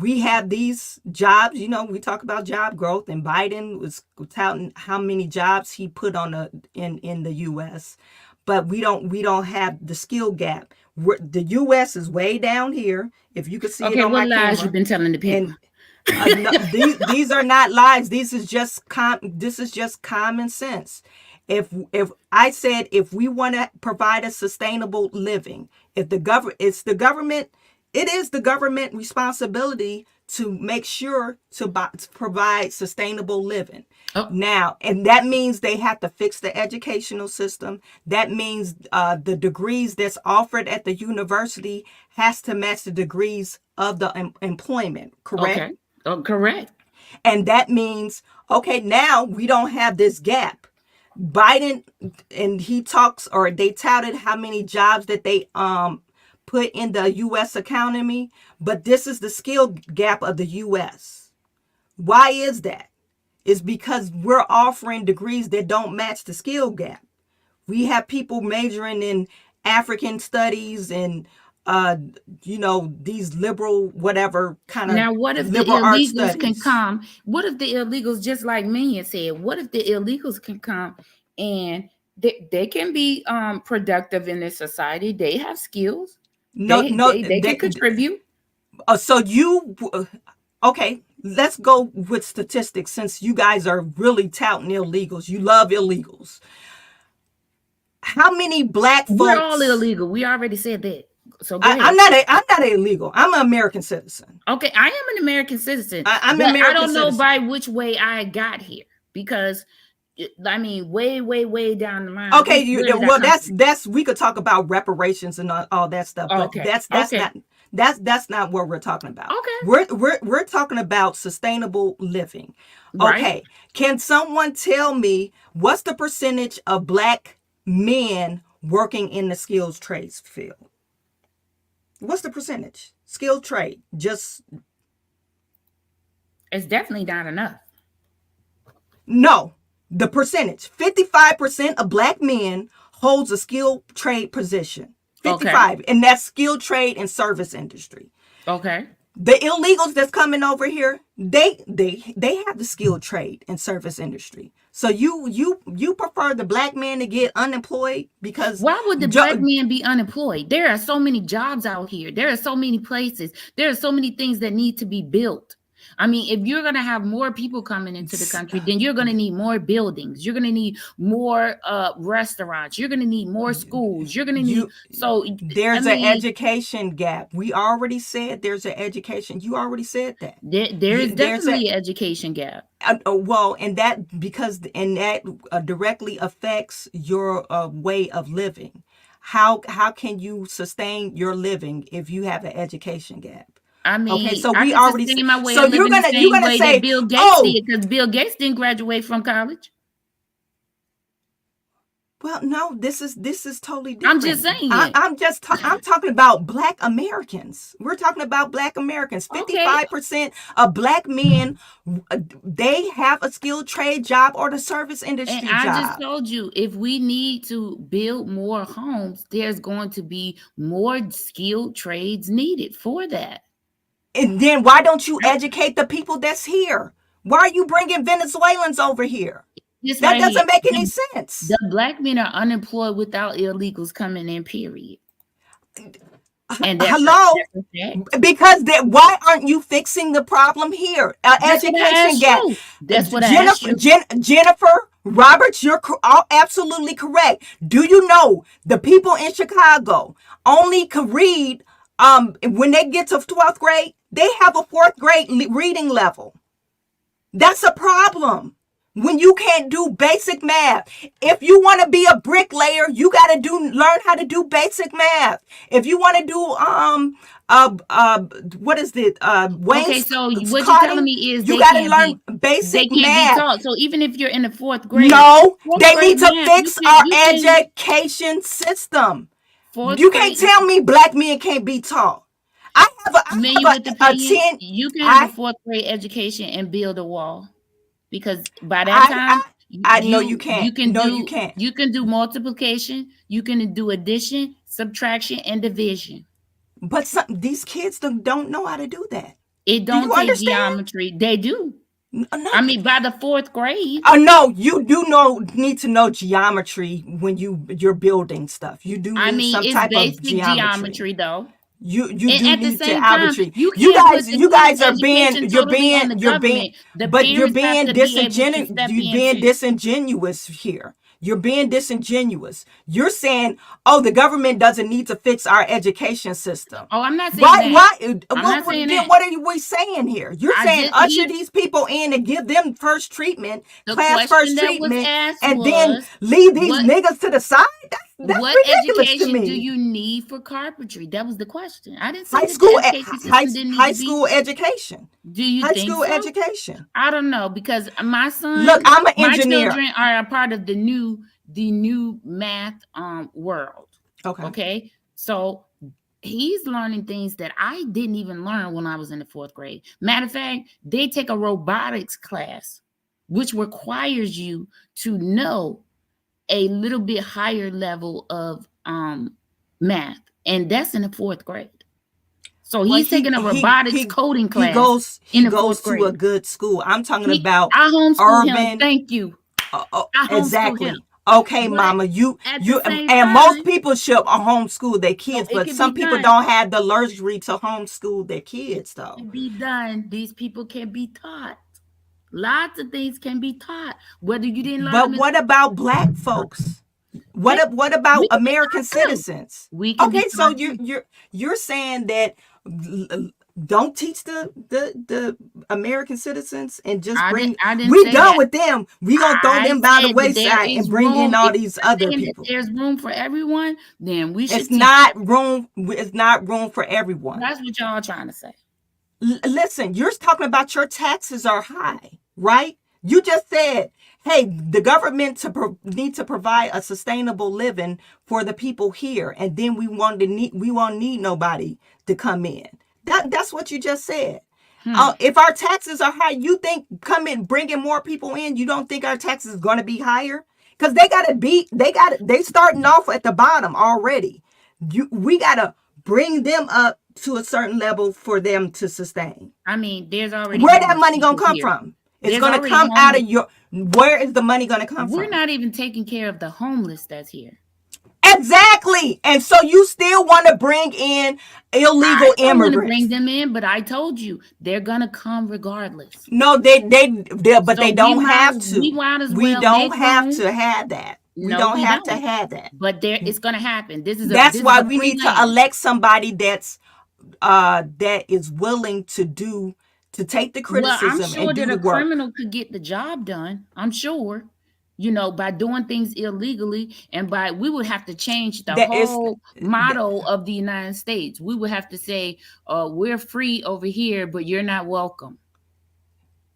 we have these jobs, we talk about job growth, and Biden was touting how many jobs he put on in the US, but we don't have the skill gap. The US is way down here. If you could see it on my camera. What lies you've been telling the people? No, these are not lies. This is just common sense. If I said if we want to provide a sustainable living, if the government, it is the government responsibility to make sure to provide sustainable living. Oh, Now, and that means they have to fix the educational system. That means the degrees that's offered at the university has to match the degrees of the employment, correct? okay. Oh, correct. And that means, okay, now we don't have this gap. Biden, and he talks, or they touted how many jobs that they put in the US economy, but this is the skill gap of the US. Why is that? It's because we're offering degrees that don't match the skill gap. We have people majoring in African studies and these liberal whatever kind of Now, what if the liberal arts illegals can studies. come? What if the illegals, just like Minion said, what if the illegals can come and they can be productive in this society? They have skills. No, They no, they can contribute. so you, okay, let's go with statistics since you guys are really touting illegals. You love illegals. How many black We're all folks? illegal. We already said that. So go ahead. I'm not illegal. I'm an American citizen. Okay, I am an American citizen. I'm but an American I don't know citizen. by which way I got here because I mean, way down the line. Okay, where did I come from? that's we could talk about reparations and all that stuff, but Okay, that's okay, that's not what we're talking about. okay, We're talking about sustainable living. right. Okay, can someone tell me what's the percentage of black men working in the skills trades field? What's the percentage? Skilled trade, just It's definitely not enough. no. The percentage, 55% of black men holds a skilled trade position. Okay, 55, and that's skilled trade and service industry. okay. The illegals that's coming over here, they have the skilled trade and service industry. So you prefer the black man to get unemployed because Why would the black man be unemployed? There are so many jobs out here. There are so many places. There are so many things that need to be built. I mean, if you're going to have more people coming into the country, then you're going to need more buildings. You're going to need more restaurants. You're going to need more schools. You're going to need. So there's an education gap. We already said there's an education. You already said that. There is definitely an education gap. Well, and that directly affects your way of living. How can you sustain your living if you have an education gap? I mean, okay, so I we can already sustain my way so of living the same way say that Bill Gates did, because Bill Gates didn't graduate from college. Well, no, this is totally different. I'm just saying. I'm talking about black Americans. We're talking about black Americans. 55% of black men, they have a skilled trade job or the service industry and I job. just told you, if we need to build more homes, there's going to be more skilled trades needed for that. And then why don't you educate the people that's here? Why are you bringing Venezuelans over here? That doesn't make any sense. The black men are unemployed without illegals coming in, period. And hello, because why aren't you fixing the problem here? Education gap. That's what I asked you. Jennifer Roberts, you're absolutely correct. Do you know the people in Chicago only can read when they get to 12th grade? They have a 4th grade reading level. That's a problem. When you can't do basic math. If you want to be a bricklayer, you got to learn how to do basic math. If you want to do what is it? Okay, so what you're telling me is you got to learn basic math. Be taught. So even if you're in the 4th grade, no, they need to fix our education system. You can't tell me black men can't be taught. I have a 10. You can have a 4th grade education and build a wall. Because by that time, I know you can't. You can't. You can do multiplication. You can do addition, subtraction, and division. But these kids don't know how to do that. It don't take geometry. They do. No. I mean, by the 4th grade. Oh no, you do need to know geometry when you're building stuff. You do need some type of geometry though. You do need geometry. You guys are being disingenuous here. You're being disingenuous. You're saying, oh, the government doesn't need to fix our education system. Oh, I'm not saying Why? that. Why? I'm not saying Then that. what are we saying here? You're I saying just usher these people in and give them first treatment, the class question first that was treatment, asked and then was, leave these what niggas to the side? That's what ridiculous to education do me. you need for carpentry? That was the question. I didn't say High that school, the education system didn't need high to be. school education. Do you High think school so? education. I don't know, because my Look, son, I'm an my engineer. children are a part of the new math world. Okay. Okay, so he's learning things that I didn't even learn when I was in the 4th grade. Matter of fact, they take a robotics class, which requires you to know a little bit higher level of math, and that's in the 4th grade. So Well, he's taking a robotics coding class in the 4th to a grade. good school. I'm talking about I homeschool him. urban. Thank you. I homeschool him. Exactly. Okay, But mama, at you the same and time, most people should homeschool their kids, it but can some be people done. don't have the luxury to homeschool their kids, though. It can be done. These people can be taught. Lots of things can be taught, whether you didn't learn But them. what about black folks? What We about can be American taught too. citizens? We can be Okay, so taught too. you're saying that don't teach the American citizens and just I bring. didn't We say done that. with them. We gonna throw I them by the said that there wayside is and bring in room. all If these you're other saying that people. there's room for everyone, then we should It's teach not them. room. It's not room for everyone. That's what y'all trying to say. Listen, you're talking about your taxes are high, right? You just said, hey, the government need to provide a sustainable living for the people here, and then we won't need nobody to come in. That's what you just said. If our taxes are high, you think bringing more people in, you don't think our taxes is going to be higher? Because they starting off at the bottom already. We gotta bring them up to a certain level for them to sustain. I mean, there's already Where that homeless money gonna people come here. from? It's There's gonna already come out of homeless. where is the money gonna come We're from? not even taking care of the homeless that's here. Exactly. And so you still want to bring in illegal I don't want to bring immigrants. them in, but I told you they're gonna come regardless. No, but So they don't have to. we might as We well don't make have room. to have that. We No, don't we have to don't. have that. But it's gonna happen. This is That's why a we free need to land. elect somebody that is willing to take the Well, I'm criticism sure and do that the a work. criminal could get the job done. I'm sure, by doing things illegally, and we would have to change the That is whole motto of the United States. We would have to say, we're free over here, but you're not welcome.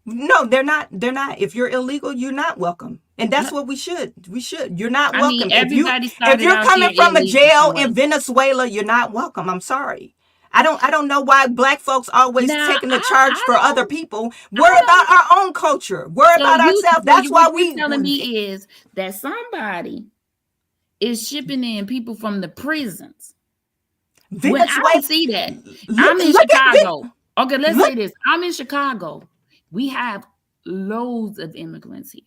No, they're not. They're not. If you're illegal, you're not welcome. And that's No. what we should. We should. You're not I mean, welcome. everybody If started you're out coming here from a illegal jail somewhere. in Venezuela, you're not welcome. I'm sorry. I don't know why black folks always Now, taking the charge for other don't. people. Worry about our own culture. Worry about ourselves. That's why What you're telling me is that somebody is shipping in people from the prisons. When I don't see that. I'm in Chicago. Okay, let's say this. I'm in Chicago. We have loads of immigrants here.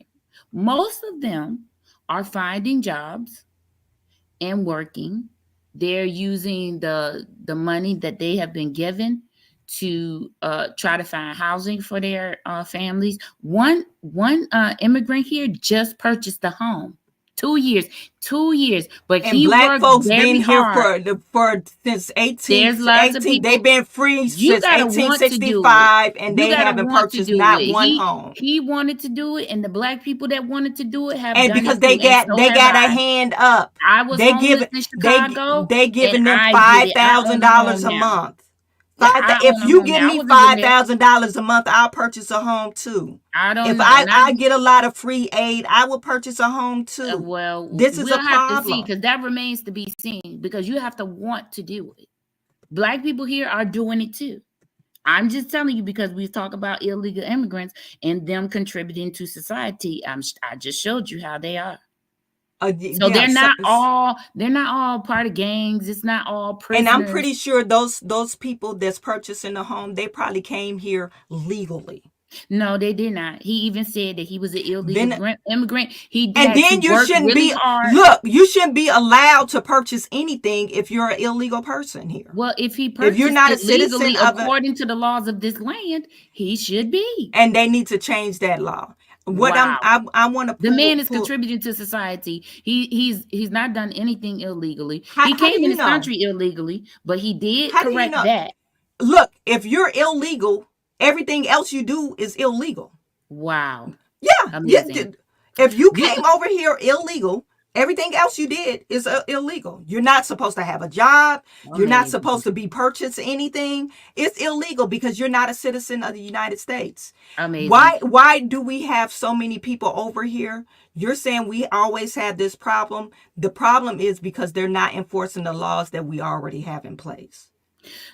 Most of them are finding jobs and working. They're using the money that they have been given to try to find housing for their families. One immigrant here just purchased a home. 2 years, but and he black worked folks very been here hard. for since There's lots of people. They've been free You since gotta want to do it. 1865, and You they gotta haven't want to purchased do not it. one home. He wanted to do it, and the black people that wanted to do it have And done because it too, and so they have got a I. hand up. I was They homeless in Chicago, they giving and them I did it. I own a $5,000 home a now. month. I If own a you home give now. I me wasn't getting that. $5,000 a month, I'll purchase a home too. I don't If know. I get a lot of free aid, I will purchase a home too. Well, This is we'll a have to see, problem. because that remains to be seen, because you have to want to do it. Black people here are doing it too. I'm just telling you, because we talk about illegal immigrants and them contributing to society. I just showed you how they are. So Yeah, they're not all part of gangs. It's not all and prisoners. I'm pretty sure those people that's purchasing a home, they probably came here legally. No, they did not. He even said that he was an illegal Then immigrant. He and had to then you work shouldn't really be hard. look. You shouldn't be allowed to purchase anything if you're an illegal person here. Well, if he If purchased you're not a it legally citizen of according to the laws of this land, he should be. and they need to change that law. What Wow. I want to The man is pull. contributing to society. He's not done anything illegally. He How do came in you this know? country illegally, but he did How do you correct know? that. Look, if you're illegal, everything else you do is illegal. Wow. Yeah, yeah. Amazing. If you We came over here illegal, everything else you did is illegal. You're not supposed to have a job. You're not amazing. supposed to be purchased anything. It's illegal because you're not a citizen of the United States. Amazing. Why do we have so many people over here? You're saying we always have this problem. The problem is because they're not enforcing the laws that we already have in place.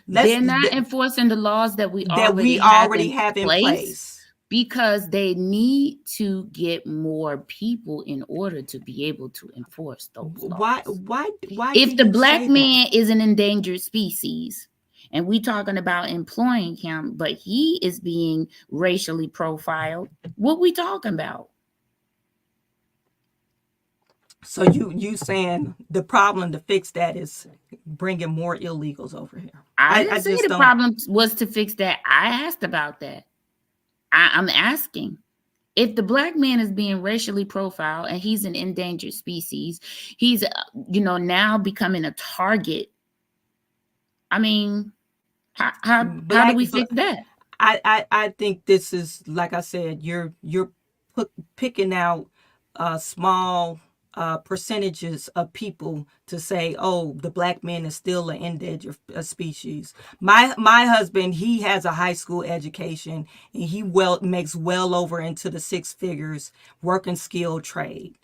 Let's They're not enforcing the laws that we that we already have already in have in place place. because they need to get more people in order to be able to enforce those Why laws. do If the you black say that? man is an endangered species, and we talking about employing him, but he is being racially profiled, what we talking about? So you saying the problem to fix that is bringing more illegals over here? I I didn't say just the don't. problem was to fix that. I asked about that. I'm asking if the black man is being racially profiled and he's an endangered species, he's now becoming a target. I mean, how do Black, we fix that? I think this is, like I said, you're picking out small percentages of people to say, oh, the black man is still an endangered species. My husband, he has a high school education and he makes well over into the six figures working skilled trade.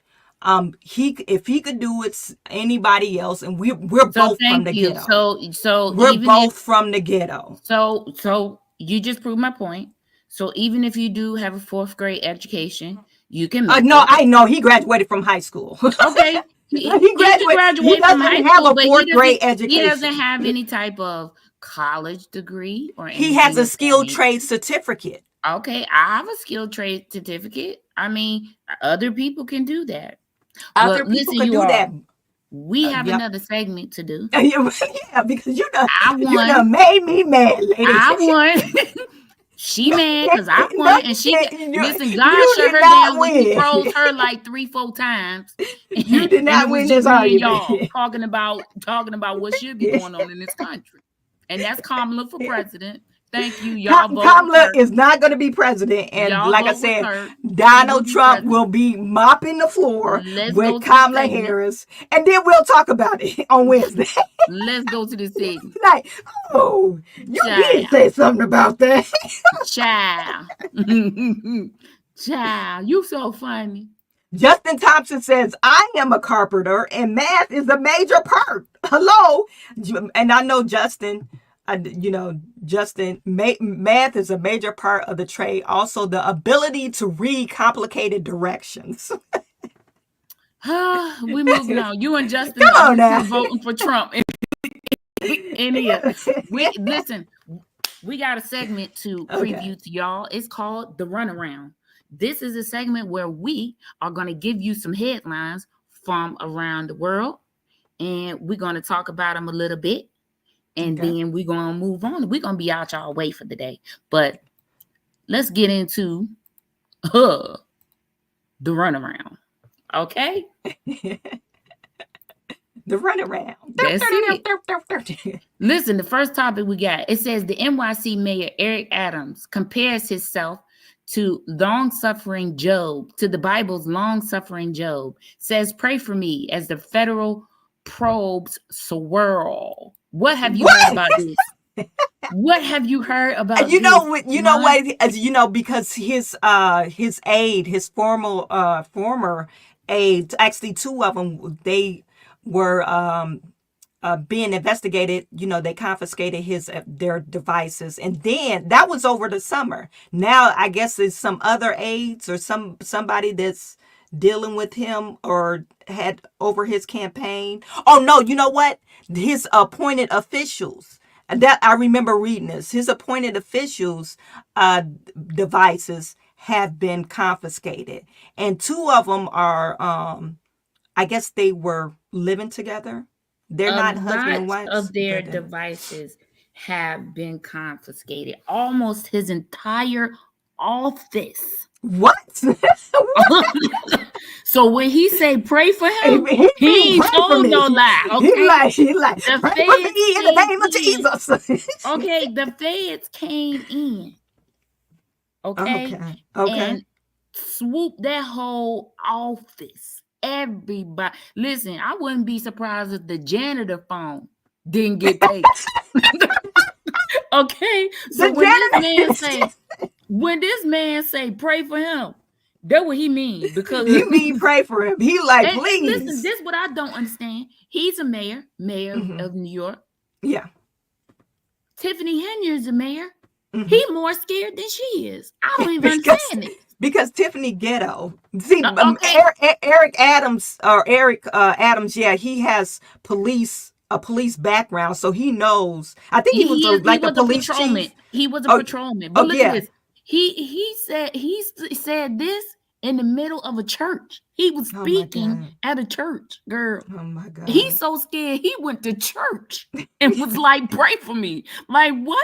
He if he could do it, anybody else, and we're So both from thank the you. ghetto. So We're even if both from the ghetto. so you just proved my point. So even if you do have a fourth grade education, you can make No, it. I know he graduated from high school. Okay. He He can graduated. He graduate from high doesn't have school, a but fourth grade education. he doesn't have any type of college degree or He has anything a of that skilled nature. trade certificate. Okay, I have a skilled trade certificate. I mean, other people can do that. Other But people listen, could you do that. all, we have Yep. another segment to do. Yeah, because I you won. done made me mad, lady. I won. She mad because I No, won, you and she didn't. listen. God You shut did her not down when He win. froze her like 3-4 times, You and did it not was win just this me and argument. y'all talking about what should be going on in this country, and that's Kamala for president. Thank you. Y'all vote with Kamala her. is not going to be president. And Y'all like I vote with said, her. She will Donald be Trump will president. be mopping the floor Let's with go to the Kamala segment. Harris. And then we'll talk about it on Wednesday. Let's go to the segment. Like, oh, you did Child, say something about that. child, child. You so funny. Justin Thompson says, I am a carpenter and math is a major part. Hello. And I know Justin, Justin, math is a major part of the trade. Also, the ability to read complicated directions. We moving on. You and Justin, Come on you now. two voting for Trump in here. We listen. We got a segment to Okay. preview to y'all. It's called the Runaround. This is a segment where we are going to give you some headlines from around the world, and we're going to talk about them a little bit, and Okay. then we're going to move on. We're going to be out y'all way for the day, but let's get into the runaround. Okay. The runaround. That's it. Listen, the first topic we got, it says the NYC mayor Eric Adams compares himself to long-suffering Job, to the Bible's long-suffering Job. Says, pray for me as the federal probes swirl. What have you heard about this? What have you heard about You this? know what? As you know, because his aide, his former aides, actually two of them, they were being investigated. They confiscated their devices, and then that was over the summer. Now I guess there's some other aides or somebody that's dealing with him or had over his campaign. Oh no, you know what? His appointed officials. That I remember reading this. His appointed officials' devices have been confiscated, and two of them are. I guess they were living together. They're A not husband and lot wives. of their devices have been confiscated. Almost his entire office. What? So when he say pray for him, he he ain't pray for told me. no lie. Okay, He like, the pray for feds me in the came name of in. Jesus. Okay, the feds came in. Okay, Okay. and swooped that whole office. Everybody, listen. I wouldn't be surprised if the janitor phone didn't get taken. Okay, so The janitor. when this man say pray for him, that's what he mean, because You mean pray for him? He like, and listen, please. this is what I don't understand. He's a mayor of New York. Yeah. Tiffany Henyard's a mayor. Mm-hmm. He more scared than she is. I don't even because understand it. because Tiffany ghetto. See, Okay, Eric Adams or Eric Adams, yeah, he has a police background, so he knows. I think he was he like a was a police patrolman. chief. He was a Oh, patrolman. But oh look at yeah. this. He said this in the middle of a church. He was Oh my speaking God. at a church, girl. Oh my God. He's so scared he went to church and was like, pray for me. Like, what?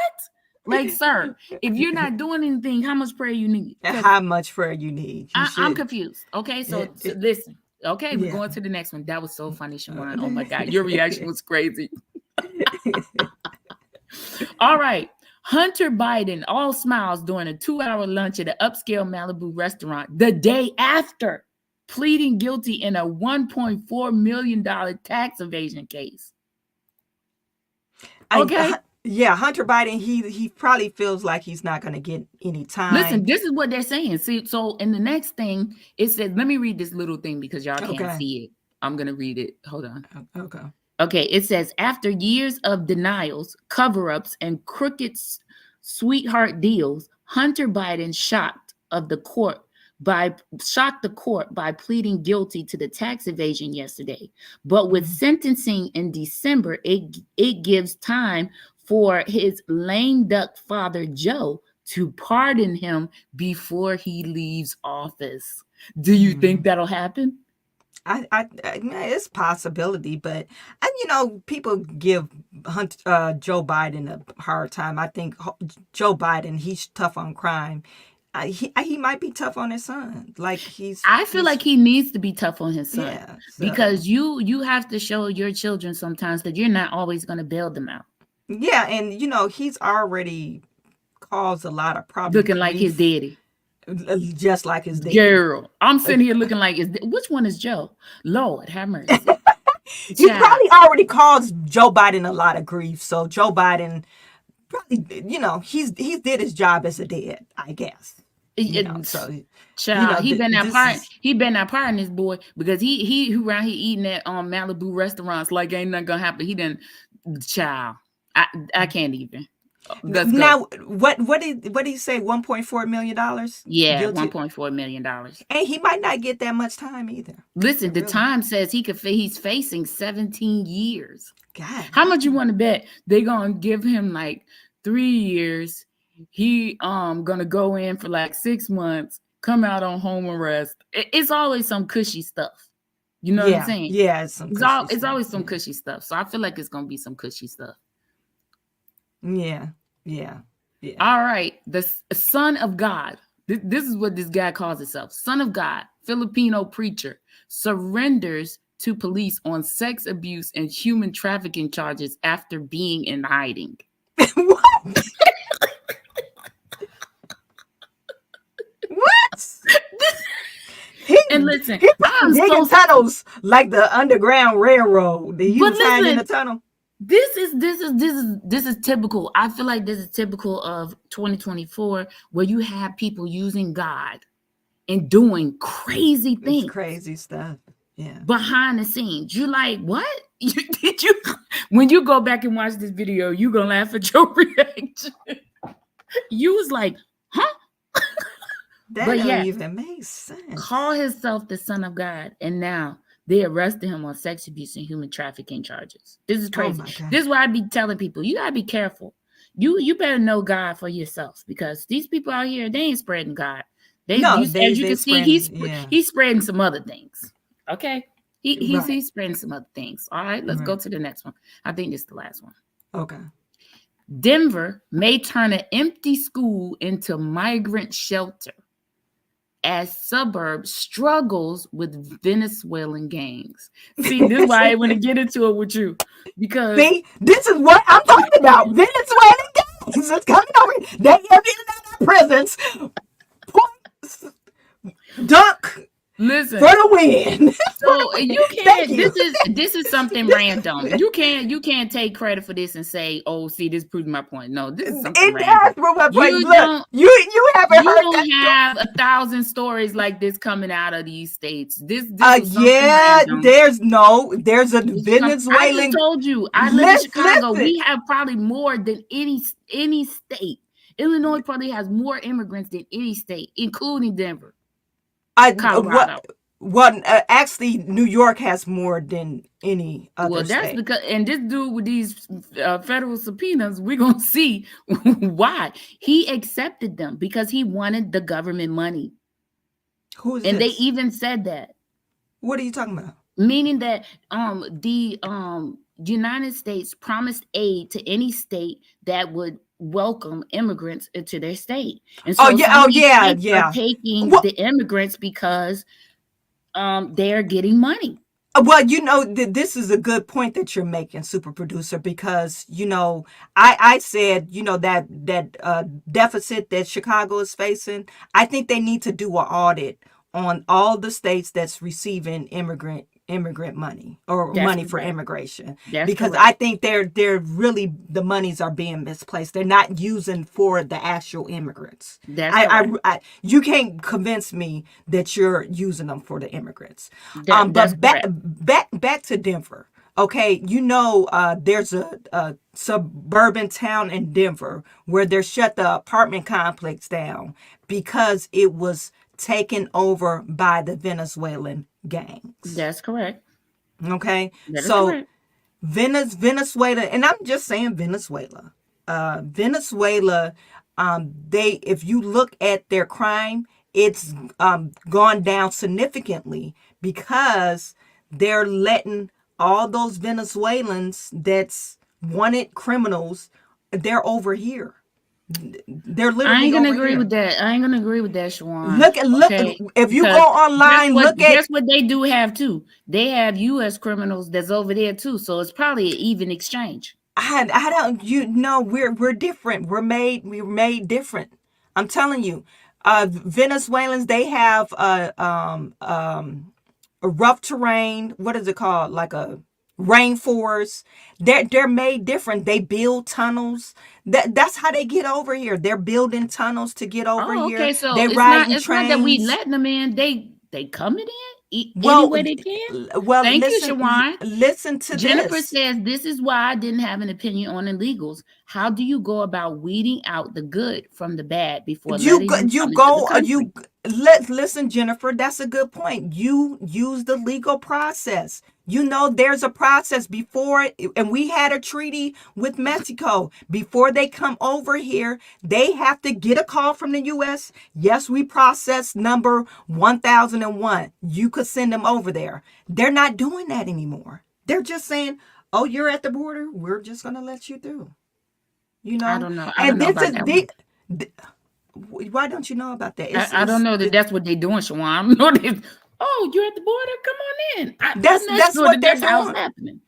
Like, sir, if you're not doing anything, how much prayer you need? How much prayer you need? You I'm should. confused. Okay, so listen. Okay, we're going to the next one. That was so funny, Chawanne. Oh my God, your reaction was crazy. All right. Hunter Biden, all smiles during a 2-hour lunch at an upscale Malibu restaurant the day after pleading guilty in a $1.4 million tax evasion case. Okay. Yeah, Hunter Biden, he probably feels like he's not going to get any time. Listen, this is what they're saying. See, so in the next thing, it says, let me read this little thing because y'all can't see it. I'm going to read it. Hold on. Okay, it says, after years of denials, cover-ups, and crooked sweetheart deals, Hunter Biden shocked the court by pleading guilty to the tax evasion yesterday. But with sentencing in December, it gives time for his lame duck father, Joe, to pardon him before he leaves office. Do you think that'll happen? It's a possibility, but people give Joe Biden a hard time. I think Joe Biden, he's tough on crime. He might be tough on his son. Like I feel like he needs to be tough on his son. Yeah, because you have to show your children sometimes that you're not always going to bail them out. Yeah, and he's already caused a lot of problems. Looking like his daddy. Just like his daddy. Girl, I'm sitting here looking like which one is Joe? Lord have mercy. He probably already caused Joe Biden a lot of grief. So Joe Biden probably, he did his job as a dad, I guess. Child, he been that part in this boy, because he around here eating at Malibu restaurants like ain't nothing gonna happen. He done, child. I can't even. Now, what did he say? $1.4 million? Yeah, $1.4 million. And he might not get that much time either. Listen, the time says he's facing 17 years. God, how much you want to bet they're gonna give him like 3 years? He gonna go in for like 6 months, come out on home arrest. It's always some cushy stuff. You know what I'm saying? Yeah, it's always some cushy stuff. So I feel like it's gonna be some cushy stuff. Yeah. All right. The Son of God. This is what this guy calls himself. Son of God, Filipino preacher, surrenders to police on sex abuse and human trafficking charges after being in hiding. What? And listen, I'm digging tunnels like the Underground Railroad. He was hiding in the tunnel. This is typical. I feel like this is typical of 2024, where you have people using God and doing crazy things, crazy stuff. Yeah, behind the scenes. You like, what? Did you? When you go back and watch this video, you gonna laugh at your reaction. You was like, huh? That doesn't even make sense. Call himself the Son of God, and now they arrested him on sex abuse and human trafficking charges. This is crazy. This is why I be telling people, you gotta be careful. You better know God for yourself, because these people out here, they ain't spreading God. As you can see, he's spreading some other things. Okay, he's spreading some other things. All right, let's go to the next one. I think this is the last one. Okay. Denver may turn an empty school into migrant shelter. as suburbs struggles with Venezuelan gangs. See, this is why I want to get into it with you, because See, this is what I'm talking about. Venezuelan gangs is coming over. They have been in our prisons. Point, dunk listen. for the win. So you Thank can't. you. This is something random. You can't take credit for this and say, "Oh, see, this proves my point." No, this is something It has random. proved my point. You Look, don't you haven't you heard don't that. have 1,000 stories like this coming out of these states. This was something Yeah, random. there's a I just Venezuelan. told you, I live in Chicago. Listen, We have probably more than any state. Illinois probably has more immigrants than any state, including Denver, I Colorado. what actually New York has more than any other Well, that's state. because, and this dude with these federal subpoenas, we're going to see why. He accepted them because he wanted the government money. Who is And they this? even said that. What are you talking about? Meaning that the United States promised aid to any state that would welcome immigrants into their state. And so some of these states are taking Well, the immigrants because they're getting money. well, this is a good point that you're making, super producer, because I said that deficit that Chicago is facing. I think they need to do an audit on all the states that's receiving immigrant money or That's money for correct. immigration, That's because correct. I think they're really, the monies are being misplaced. They're not using for the actual immigrants. That's correct. You can't convince me that you're using them for the immigrants. That's But correct. back to Denver. Okay, there's a suburban town in Denver where they shut the apartment complex down because it was taken over by the Venezuelan gangs. That's correct. Okay, That is so correct. Venezuela, and I'm just saying Venezuela. Venezuela, if you look at their crime, it's gone down significantly because they're letting all those Venezuelans that's wanted criminals, they're over here. They're I literally ain't gonna over agree here. with that. I ain't gonna agree with that, Shawan. Look, Okay, if you go because online, look at. guess what they do have too. They have U.S. criminals that's over there too. So it's probably an even exchange. I don't, we're different. We're made different. I'm telling you, Venezuelans, they have a rough terrain. What is it called? Like a rainforest. They're made different. They build tunnels. That's how they get over here. They're building tunnels to get over Oh, here. okay. So They it's not riding that we trains. letting them in. They coming in any Well, way they can. well, Thank you, listen, Shawan. listen to Jennifer this. says this is why I didn't have an opinion on illegals. How do you go about weeding out the good from the bad before letting them come into the country? Listen, Jennifer, that's a good point. You use the legal process. There's a process before, and we had a treaty with Mexico. Before they come over here, they have to get a call from the U.S. Yes, we processed number 1001. You could send them over there. They're not doing that anymore. They're just saying, "Oh, you're at the border. We're just gonna let you through." I don't know. I don't And know this about is that one. why don't you know about that? I don't know that's what they're doing, Shawan. Oh, you're at the border. Come on in. I'm not sure what they're that's how it's doing.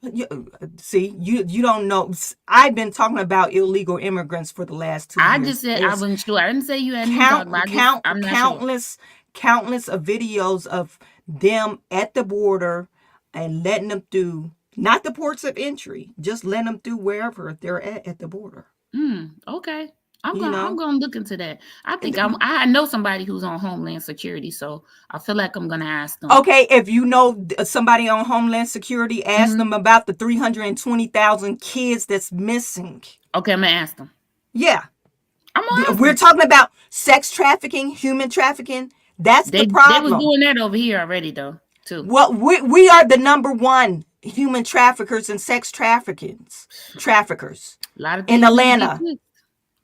happening. See, you don't know. I've been talking about illegal immigrants for the last 2 years. I just said I wasn't sure. I didn't say you hadn't talked about. I'm not sure. Countless of videos of them at the border and letting them through, not the ports of entry, just letting them through wherever they're at the border. Okay. I'm gonna look into that. I think I know somebody who's on Homeland Security, so I feel like I'm gonna ask them. Okay, if you know somebody on Homeland Security, ask them about the 320,000 kids that's missing. Okay, I'm gonna ask them. Yeah. We're talking about sex trafficking, human trafficking. That's the problem. They was doing that over here already, though, too. Well, we are the number one human traffickers and sex traffickers. A lot of in Atlanta.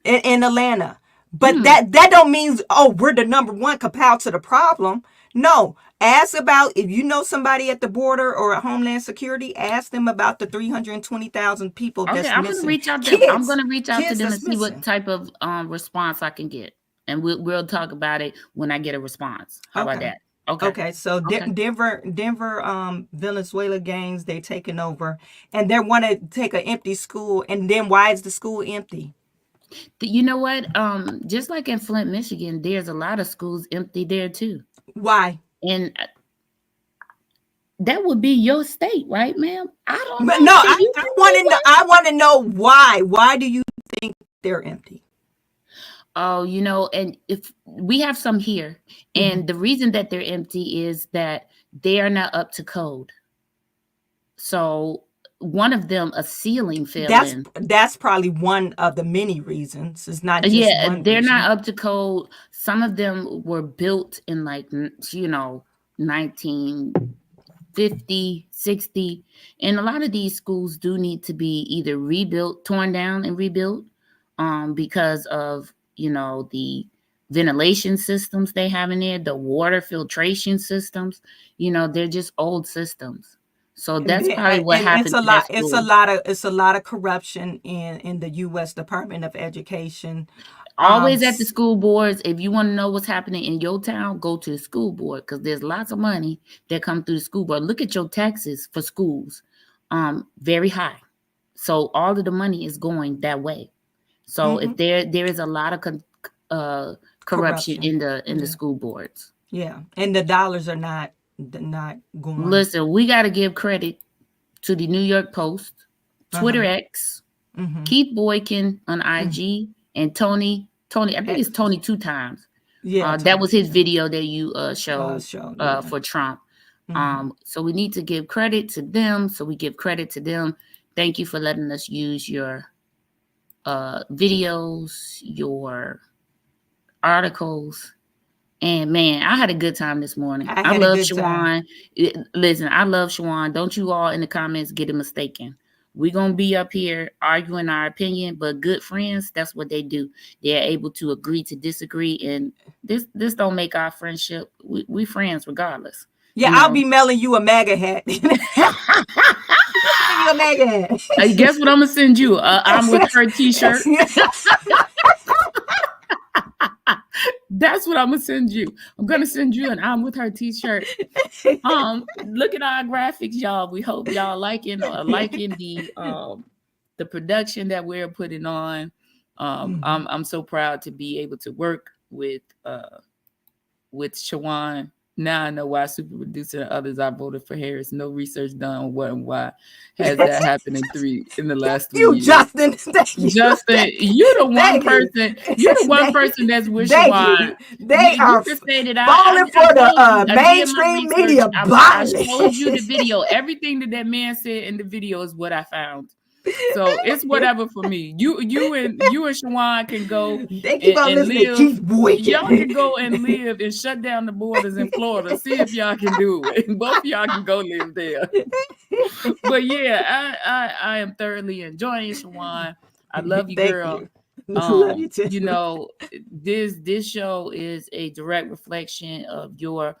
In Atlanta. But that don't mean, we're the number one compared to the problem. No. Ask about, if you know somebody at the border or at Homeland Security, ask them about the 320,000 people that's missing. I'm going to reach out to them. I'm going to reach out to them and see what type of response I can get. and we'll talk about it when I get a response. How about Okay. that? Okay. Okay, so Okay. Denver, Venezuela gangs, they taking over, and they want to take an empty school. And then why is the school empty? You know what? Just like in Flint, Michigan, there's a lot of schools empty there too. Why? And that would be your state, right, ma'am? I don't But know. no, Can you I tell want me to know. why? I want to know why. Why do you think they're empty? Oh, and if we have some here, and the reason that they're empty is that they are not up to code. So one of them, a ceiling fell in. That's probably one of the many reasons. It's not just Yeah, one they're reason. not up to code. Some of them were built in 1950, 60. And a lot of these schools do need to be either rebuilt, torn down and rebuilt, because of, the ventilation systems they have in there, the water filtration systems, they're just old systems. So that's probably what happened to that It's school. a lot of corruption in the U.S. Department of Education. Always at the school boards. If you want to know what's happening in your town, go to the school board, because there's lots of money that come through the school board. Look at your taxes for schools, very high. So all of the money is going that way. So if there is a lot of corruption in the school boards. Yeah, and the dollars are not going. Listen, we got to give credit to the New York Post, Twitter X, Keith Boykin on IG, and Tony. I think it's Tony 2 times. Yeah, that was his video that you showed yeah. for Trump. So we need to give credit to them. So we give credit to them. Thank you for letting us use your videos, your articles. And man, I had a good time this morning. I love Chawanne. Listen, I love Chawanne. Don't you all in the comments get it mistaken. We're going to be up here arguing our opinion, but good friends, that's what they do. They're able to agree to disagree. And this don't make our friendship. We friends regardless. Yeah, I'll be mailing you a MAGA hat. You a MAGA hat. Guess what I'm going to send you? I'm with her t-shirt. That's what I'm gonna send you. I'm gonna send you an I'm with her t-shirt. Look at our graphics, y'all. We hope y'all liking the production that we're putting on. I'm so proud to be able to work with Chawanne. Now I know why super producer and others I voted for Harris. No research done on what and why has that happened in the last 3 years. Justin, Justin, you're the one person. You're the one person that's with Chawanne. They are falling for the mainstream media. I showed you the video. Everything that man said in the video is what I found. So it's whatever for me. You and Chawanne can go and live. Y'all can go and live and shut down the borders in Florida. See if y'all can do it. Both of y'all can go live there. But yeah, I am thoroughly enjoying Chawanne. I love you, girl. Love you too. This show is a direct reflection of your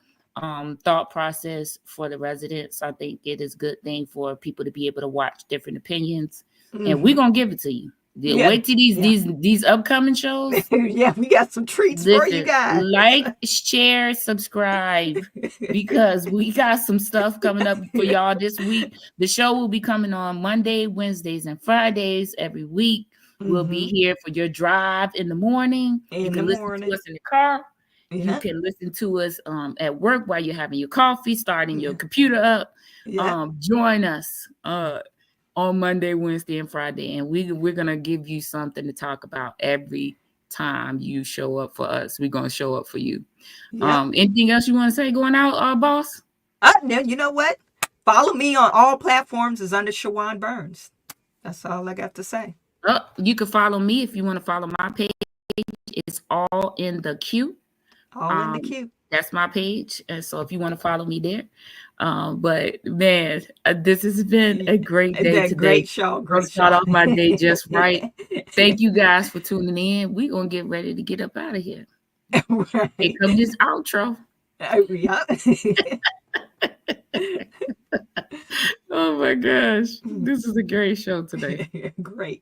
thought process for the residents. I think it is a good thing for people to be able to watch different opinions, and we're gonna give it to you. Wait till these upcoming shows. Yeah, we got some treats for you guys. Like, share, subscribe, because we got some stuff coming up for y'all this week. The show will be coming on Monday, Wednesdays, and Fridays every week. We'll be here for your drive in the morning. You can listen to us in the car. You can listen to us at work while you're having your coffee, starting your computer up. Join us on Monday, Wednesday, and Friday, and we're gonna give you something to talk about every time you show up for us. We're gonna show up for you. Anything else you want to say going out, boss? No, you know what? Follow me on all platforms is under Chawanne Burns. That's all I got to say. You can follow me if you want to follow my page. It's all in the queue. All in the queue. That's my page. And so if you want to follow me there. But man, this has been a great day today. Great show. Start off my day just right. Thank you guys for tuning in. We're going to get ready to get up out of here. Right. Here comes this outro. Oh my gosh. This is a great show today. Great.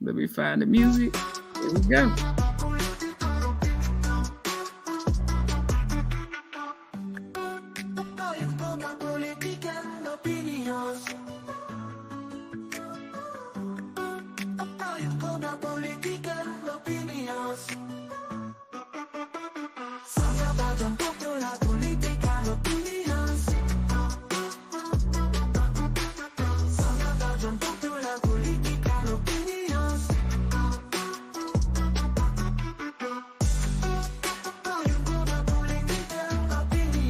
Let me find the music. Here we go.